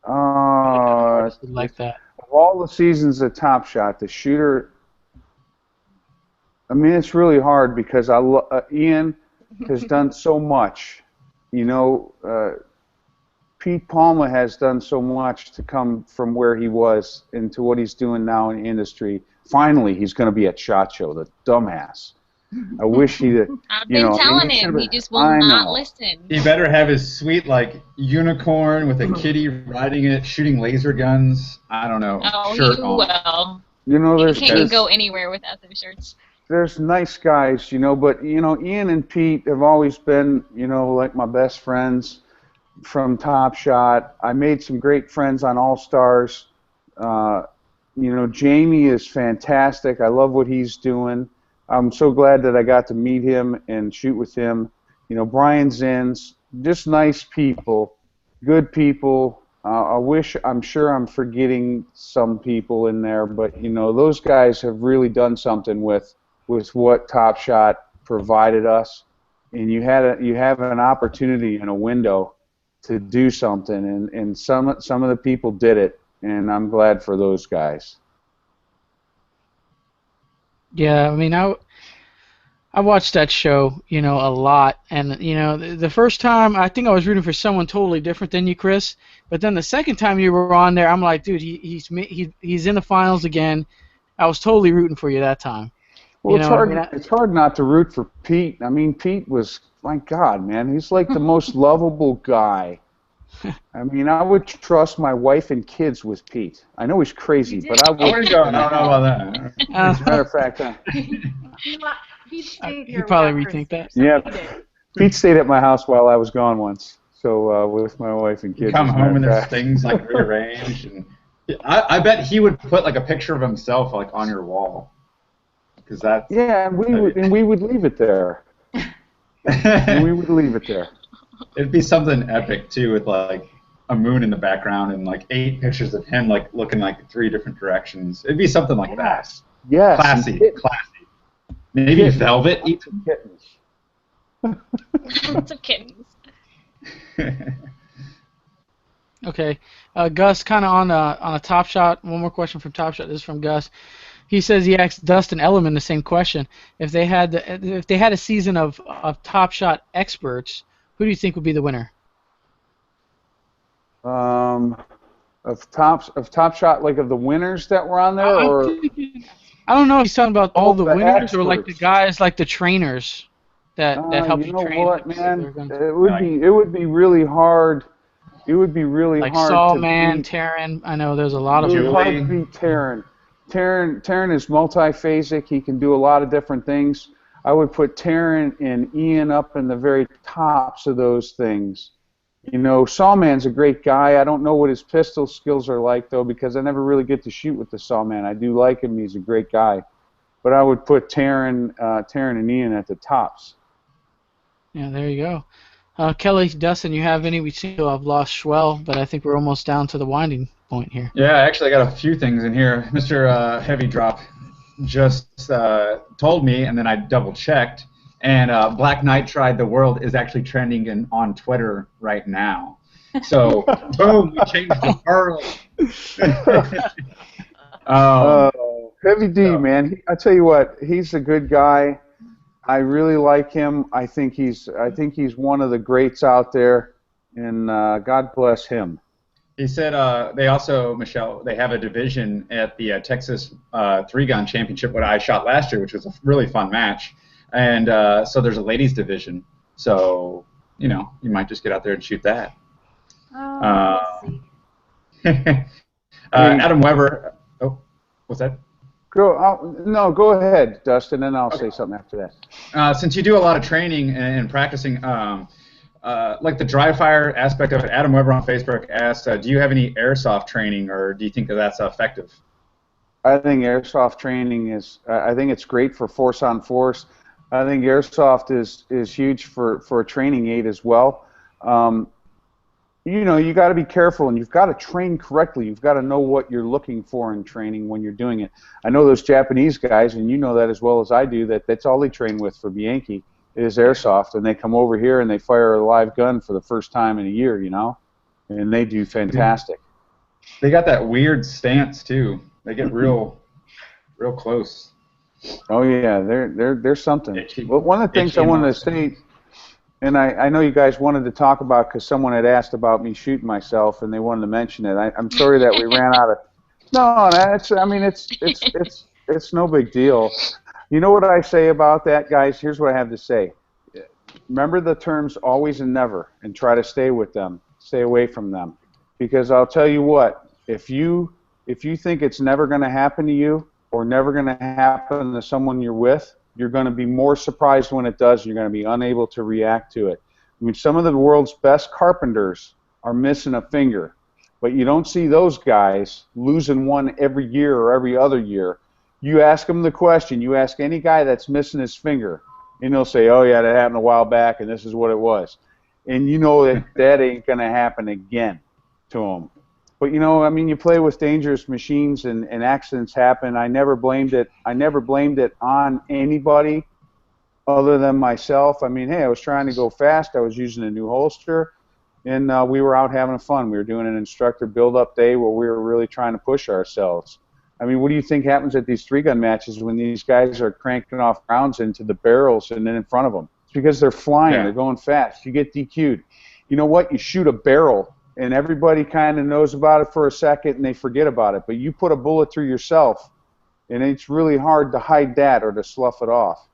Like that. Of all the seasons of Top Shot, the shooter. I mean, it's really hard because Ian has done so much. Pete Palma has done so much to come from where he was into what he's doing now in the industry. Finally, he's going to be at SHOT Show, the dumbass. I wish he'd. I've been telling him, he just will not listen. He better have his sweet, unicorn with a kitty riding it, shooting laser guns. I don't know. Oh, he will. There's he can't go anywhere without those shirts. There's nice guys, but Ian and Pete have always been, like my best friends. from Top Shot. I made some great friends on All Stars. Jamie is fantastic. I love what he's doing. I'm so glad that I got to meet him and shoot with him. Brian Zins, just nice people, good people. I'm sure I'm forgetting some people in there, but those guys have really done something with what Top Shot provided us, and you have an opportunity and a window to do something, and some of the people did it, and I'm glad for those guys. Yeah, I mean, I watched that show, a lot, and the first time I think I was rooting for someone totally different than you, Chris. But then the second time you were on there, I'm like, dude, he's in the finals again. I was totally rooting for you that time. Well, it's hard. It's hard not to root for Pete. I mean, Pete was, my God, man, he's like the most lovable guy. I mean, I would trust my wife and kids with Pete. I know he's crazy, but I would. I don't know about that. As a matter of fact, He stayed here. He'd probably rethink that. So yeah, Pete stayed at my house while I was gone once. So with my wife and kids. Come home and there's things like rearranged, and I bet he would put like a picture of himself like on your wall, because that's and we would leave it there. And we would leave it there. It'd be something epic too, with like a moon in the background and like 8 pictures of him like looking like 3 different directions. It'd be something like that. Yes. Classy. Maybe kittens. Velvet. Kittens. Lots of kittens. Okay, Gus, kind of on a Top Shot. One more question from Top Shot. This is from Gus. He says he asked Dustin Ellerman the same question. If they had a season of Top Shot experts, who do you think would be the winner? Of Top Shot, like of the winners that were on there, or I don't know if he's talking about all the winners experts. or like the guys, like the trainers that help you train. You know what, man? It would be really hard. It would be really like hard Saul, to Man, beat. Terran. I know there's a lot of It would them. be hard to beat Terran. Terran is multiphasic. He can do a lot of different things. I would put Terran and Ian up in the very tops of those things. Sawman's a great guy. I don't know what his pistol skills are like, though, because I never really get to shoot with the Sawman. I do like him. He's a great guy. But I would put Terran and Ian at the tops. Yeah, there you go. Kelly, Dustin, you have any? We seem to have lost Schwell, but I think we're almost down to the winding point here. Yeah, actually, I got a few things in here. Mr. Heavy Drop just told me, and then I double-checked, and Black Nitride, the world, is actually trending on Twitter right now. So, boom, we changed the world. Heavy D, man. I tell you what, he's a good guy. I really like him. I think he's one of the greats out there, and God bless him. He said they also, Michelle, they have a division at the Texas 3-gun championship, what I shot last year, which was a really fun match. And so there's a ladies division. So, you might just get out there and shoot that. Let's see. Adam Weber. Oh, what's that? Go ahead, Dustin, and I'll say something after that. Since you do a lot of training and practicing, like the dry fire aspect of it, Adam Weber on Facebook asked, do you have any airsoft training, or do you think that that's effective? I think airsoft training I think it's great for force on force. I think airsoft is huge for a training aid as well. You got to be careful, and you've got to train correctly. You've got to know what you're looking for in training when you're doing it. I know those Japanese guys, and you know that as well as I do, that's all they train with for Bianchi is airsoft, and they come over here and they fire a live gun for the first time in a year, and they do fantastic. They got that weird stance too. They get real close. Oh yeah, they're something. Well, one of the things I wanted to say. And I know you guys wanted to talk about, because someone had asked about me shooting myself, and they wanted to mention it. I'm sorry that we ran out of. No, it's no big deal. You know what I say about that, guys? Here's what I have to say. Remember the terms always and never, and try to stay with them. Stay away from them, because I'll tell you what. If you think it's never going to happen to you, or never going to happen to someone you're with, you're going to be more surprised when it does. You're going to be unable to react to it. I mean, some of the world's best carpenters are missing a finger, but you don't see those guys losing one every year or every other year. You ask them the question, you ask any guy that's missing his finger, and they'll say, oh, yeah, that happened a while back, and this is what it was. And you know that that ain't going to happen again to them. But, you know, I mean, you play with dangerous machines, and accidents happen. I never blamed it on anybody other than myself. I mean, hey, I was trying to go fast. I was using a new holster, and we were out having fun. We were doing an instructor build-up day where we were really trying to push ourselves. I mean, what do you think happens at these three-gun matches when these guys are cranking off rounds into the barrels and then in front of them? It's because they're flying. Yeah. They're going fast. You get DQ'd. You know what? You shoot a barrel, and everybody kind of knows about it for a second, and they forget about it. But you put a bullet through yourself, and it's really hard to hide that or to slough it off.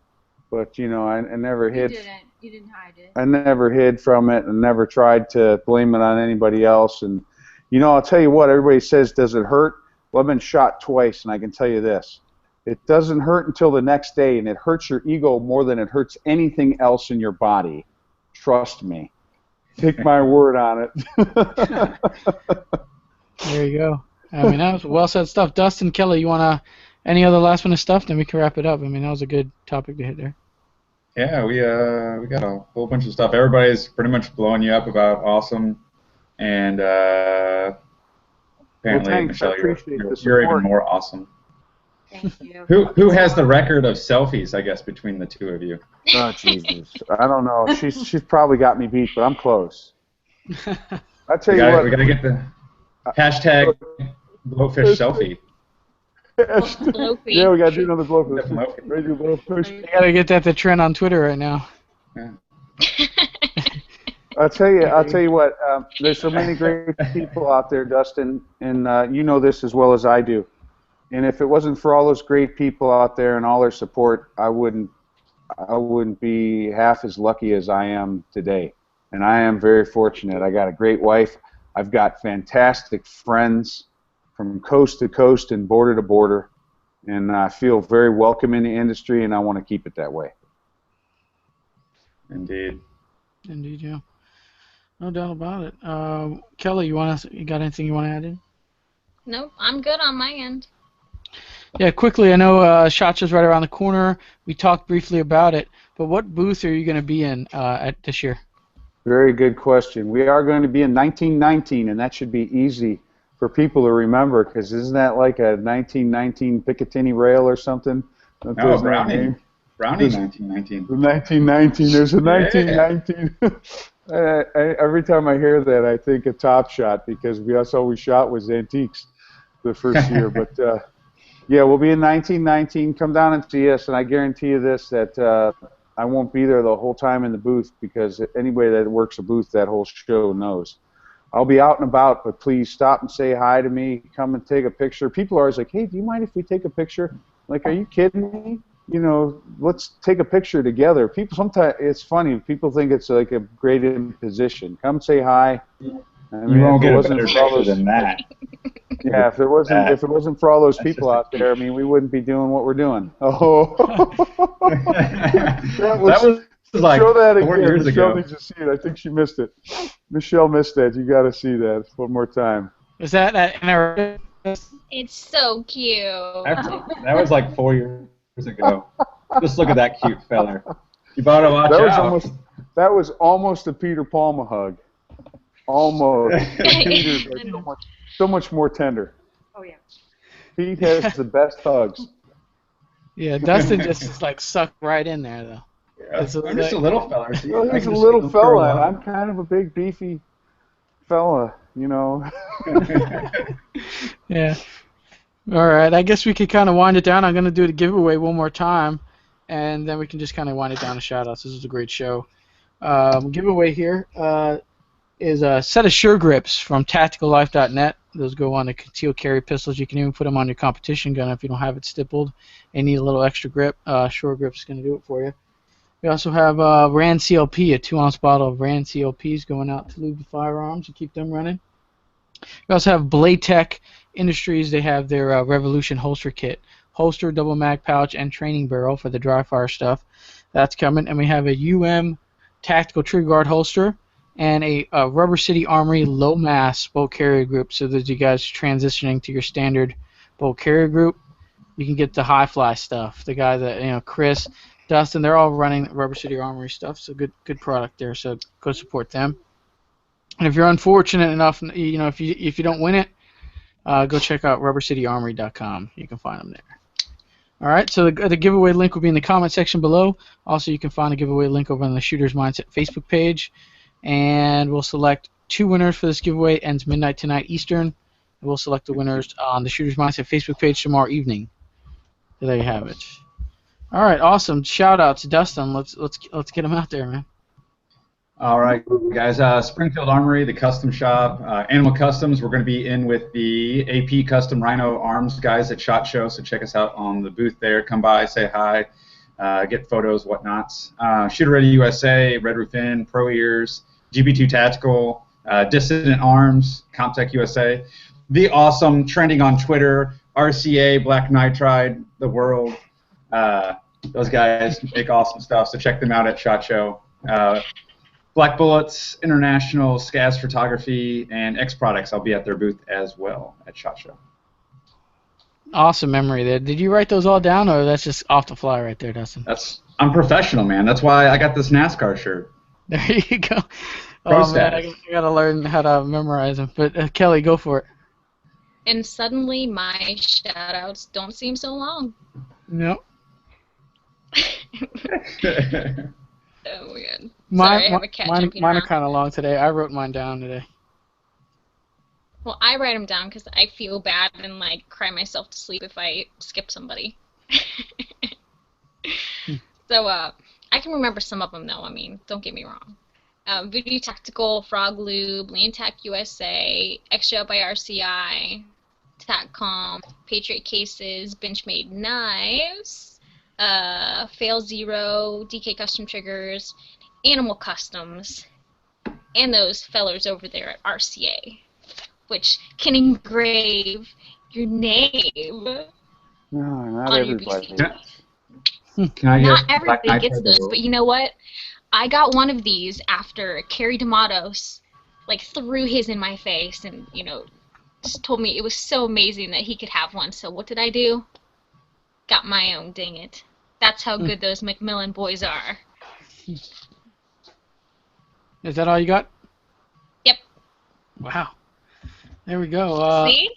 But, you know, I never hid. You didn't hide it. I never hid from it and never tried to blame it on anybody else. And, you know, I'll tell you what, everybody says, does it hurt? Well, I've been shot twice, and I can tell you this. It doesn't hurt until the next day, and it hurts your ego more than it hurts anything else in your body. Trust me. Take my word on it. There you go. I mean, that was well said stuff. Dustin, Kelly, you want to, any other last minute stuff? Then we can wrap it up. I mean, that was a good topic to hit there. Yeah, we got a whole bunch of stuff. Everybody's pretty much blowing you up about awesome, and apparently, well, thanks. Michelle, you're even more awesome. Thank you. Who has the record of selfies, I guess, between the two of you? Oh, Jesus. I don't know. She's probably got me beat, but I'm close. I tell you what. We got to get the hashtag blowfish selfie. Yeah, we got to do another blowfish. You got to get that to trend on Twitter right now. Yeah. I'll tell you what. There's so many great people out there, Dustin, and you know this as well as I do. And if it wasn't for all those great people out there and all their support, I wouldn't be half as lucky as I am today. And I am very fortunate. I got a great wife. I've got fantastic friends from coast to coast and border to border. And I feel very welcome in the industry, and I want to keep it that way. Indeed. Indeed, yeah. No doubt about it. Kelly, you got anything you want to add in? Nope, I'm good on my end. Yeah, quickly, I know SHOT Show's right around the corner. We talked briefly about it, but what booth are you going to be in at this year? Very good question. We are going to be in 1919, and that should be easy for people to remember, because isn't that like a 1919 Picatinny rail or something? No, Browning 1919. The 1919. There's a 1919. Every time I hear that, I think of Top Shot, because that's all we shot was antiques the first year. But yeah, we'll be in 1919. Come down and see us, and I guarantee you this, that I won't be there the whole time in the booth, because anybody that works a booth that whole show knows. I'll be out and about, but please stop and say hi to me. Come and take a picture. People are always like, hey, do you mind if we take a picture? Like, are you kidding me? You know, let's take a picture together. People, sometimes it's funny. People think it's like a great imposition. Come say hi. I mean, you won't get a better picture than that. Yeah, if it wasn't for all those people out there, I mean, we wouldn't be doing what we're doing. Oh, that was like show that again. 4 years Michelle ago. needs to see it. I think she missed it. Michelle missed that. You got to see that one more time. Is that in our? It's so cute. That was like 4 years ago. Just look at that cute feller. You better watch out. That was almost a Peter Palma hug. Almost. Peter's are so much more tender. Oh yeah. Pete has the best hugs. Yeah, Dustin just like sucked right in there though. Yeah. I'm just a little fella. So well, he's a little fella. I'm kind of a big beefy fella, you know. Yeah. All right. I guess we could kind of wind it down. I'm going to do the giveaway one more time, and then we can just kind of wind it down to shout-outs. This is a great show. Giveaway here is a set of Sure Grips from TacticalLife.net. Those go on the concealed carry pistols. You can even put them on your competition gun if you don't have it stippled and need a little extra grip. Sure Grips is going to do it for you. We also have Rand CLP, a 2-ounce bottle of Rand CLPs going out to lube the firearms and keep them running. We also have Blade Tech Industries. They have their Revolution holster kit. Holster, double mag pouch, and training barrel for the dry fire stuff. That's coming. And we have a tactical trigger guard holster, and a Rubber City Armory low mass bolt carrier group. So that you guys transitioning to your standard bolt carrier group, you can get the high fly stuff. The guy that Chris, Dustin, they're all running Rubber City Armory stuff. So good product there. So go support them. And if you're unfortunate enough, if you don't win it, go check out rubbercityarmory.com. You can find them there. All right, so the giveaway link will be in the comment section below. Also, you can find a giveaway link over on the Shooter's Mindset Facebook page. And we'll select 2 winners for this giveaway. It ends midnight tonight Eastern. And we'll select the winners on the Shooter's Mindset Facebook page tomorrow evening. So there you have it. All right, awesome. Shout out to Dustin. Let's get him out there, man. All right, guys. Springfield Armory, the custom shop, Animal Customs. We're going to be in with the AP Custom Rhino Arms guys at SHOT Show, so check us out on the booth there. Come by, say hi, get photos, whatnots. Shooter Ready USA, Red Roof Inn, Pro Ears, GB2 Tactical, Dissident Arms, Comptech USA. The awesome, trending on Twitter, RCA, Black Nitride, The World. Those guys make awesome stuff, so check them out at SHOT Show. Black Bullets, International, Scaz Photography, and X Products. I'll be at their booth as well at SHOT Show. Awesome memory there. Did you write those all down, or that's just off the fly right there, Dustin? I'm professional, man. That's why I got this NASCAR shirt. There you go. Pro man, I gotta learn how to memorize them. But Kelly, go for it. And suddenly my shout-outs don't seem so long. Nope. Oh, weird. Mine Sorry, I have a cat jumping are around. kind of long today. I wrote mine down today. Well, I write them down because I feel bad and like cry myself to sleep if I skip somebody. So I can remember some of them though. I mean, don't get me wrong. Voodoo Tactical, Frog Lube, Lean Tac USA, Extra by RCI, TacCom, Patriot Cases, Benchmade Knives, Fail Zero, DK Custom Triggers, Animal Customs, and those fellers over there at RCA, which can engrave your name No, not on your everybody. BC. Can I get Not Black everybody gets Nitride those, but you know what? I got one of these after Kerry D'Amatos like threw his in my face and, just told me it was so amazing that he could have one. So what did I do? Got my own, dang it. That's how good those McMillan boys are. Is that all you got? Yep. Wow. There we go. See?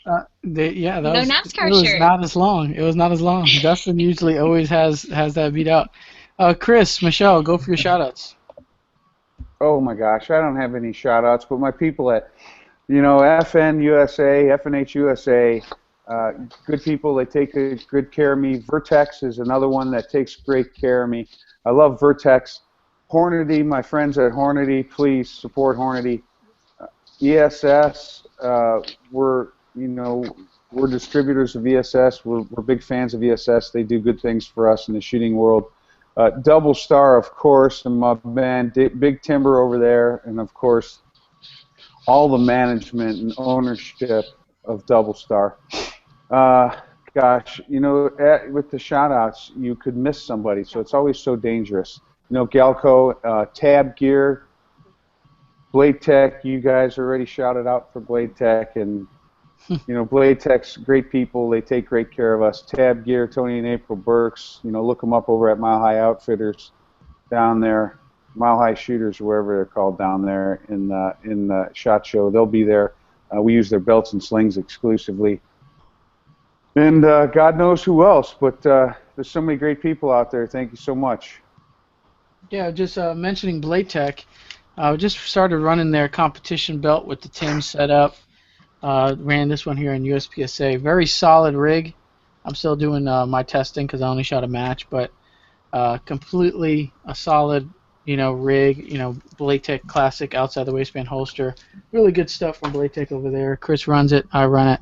Yeah, No NASCAR it was shirt. not as long. It was not as long. Dustin usually always has that beat out. Chris, Michelle, go for your shout-outs. Oh my gosh, I don't have any shout-outs, but my people at, FN USA, FNH USA, good people. They take good care of me. Vertex is another one that takes great care of me. I love Vertex. Hornady, my friends at Hornady, please support Hornady. ESS, we're distributors of ESS. We're big fans of ESS. They do good things for us in the shooting world. Double Star, of course, and my man Big Timber over there, and of course all the management and ownership of Double Star. Gosh, with the shout-outs, you could miss somebody, so it's always so dangerous. Galco, Tab Gear, Blade Tech, you guys already shouted out for Blade Tech, and Blade Tech's great people. They take great care of us. Tab Gear, Tony and April Burks, look them up over at Mile High Outfitters down there, Mile High Shooters, wherever they're called down there in the SHOT Show. They'll be there. We use their belts and slings exclusively. And God knows who else, but there's so many great people out there. Thank you so much. Yeah, just mentioning Blade Tech. We just started running their competition belt with the Tim setup. Ran this one here in USPSA. Very solid rig. I'm still doing my testing because I only shot a match, but completely a solid, rig. Blade Tech classic outside the waistband holster. Really good stuff from Blade Tech over there. Chris runs it. I run it.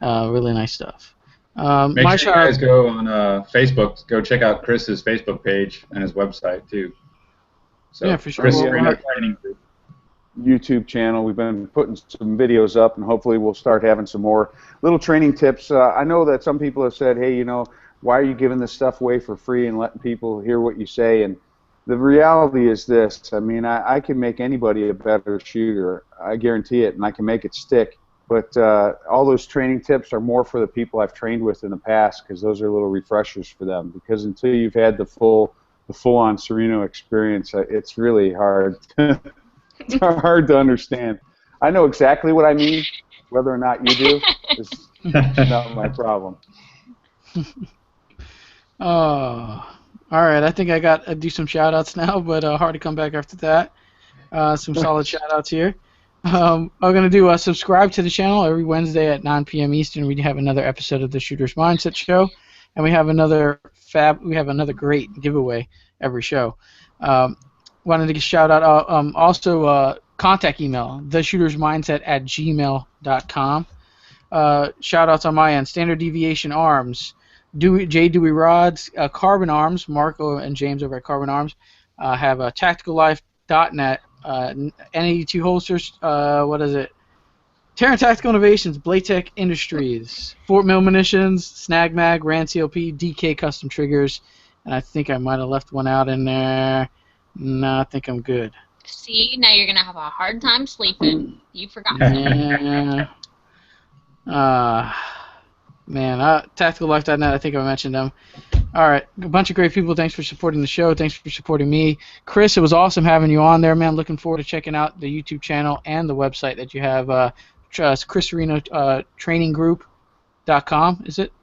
Really nice stuff. Make sure you guys go on Facebook. Go check out Chris's Facebook page and his website too. So yeah, for sure. Chris We'll Cerino Training Group. YouTube channel. We've been putting some videos up, and hopefully we'll start having some more little training tips. I know that some people have said, hey, why are you giving this stuff away for free and letting people hear what you say? And the reality is this. I mean, I can make anybody a better shooter. I guarantee it, and I can make it stick. But all those training tips are more for the people I've trained with in the past, because those are little refreshers for them. Because until you've had the full-on Cerino experience, it's really hard. It's hard to understand. I know exactly what I mean. Whether or not you do is not my problem. Oh, all right. I think I got to do some shout-outs now, but hard to come back after that. Some solid shout-outs here. I'm going to do subscribe to the channel every Wednesday at 9 p.m. Eastern. We have another episode of the Shooter's Mindset Show, and we have another great giveaway every show. Wanted to shout out also contact email theshootersmindset@gmail.com. Shout outs on my end: Standard Deviation Arms, Dewey Rods, Carbon Arms. Marco and James over at Carbon Arms have tacticallife.net. N82 holsters. What is it? Terran Tactical Innovations, Blaytech Industries, Fort Mill Munitions, Snag Mag, Rand CLP, DK Custom Triggers, and I think I might have left one out in there. No, I think I'm good. See, now you're gonna have a hard time sleeping. You forgot. Yeah. Man, tacticallife.net, I think I mentioned them. All right, a bunch of great people. Thanks for supporting the show. Thanks for supporting me. Chris, it was awesome having you on there, man. Looking forward to checking out the YouTube channel and the website that you have, Chris Cerino, traininggroup.com, is it?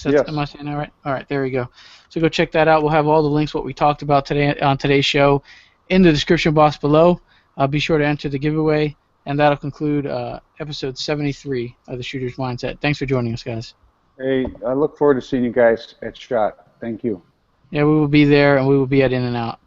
Yes. Am I saying that right? All right, there we go. So go check that out. We'll have all the links, what we talked about today on today's show, in the description box below. Be sure to enter the giveaway, and that'll conclude episode 73 of the Shooter's Mindset. Thanks for joining us, guys. Hey, I look forward to seeing you guys at SHOT. Thank you. Yeah, we will be there, and we will be at In and Out.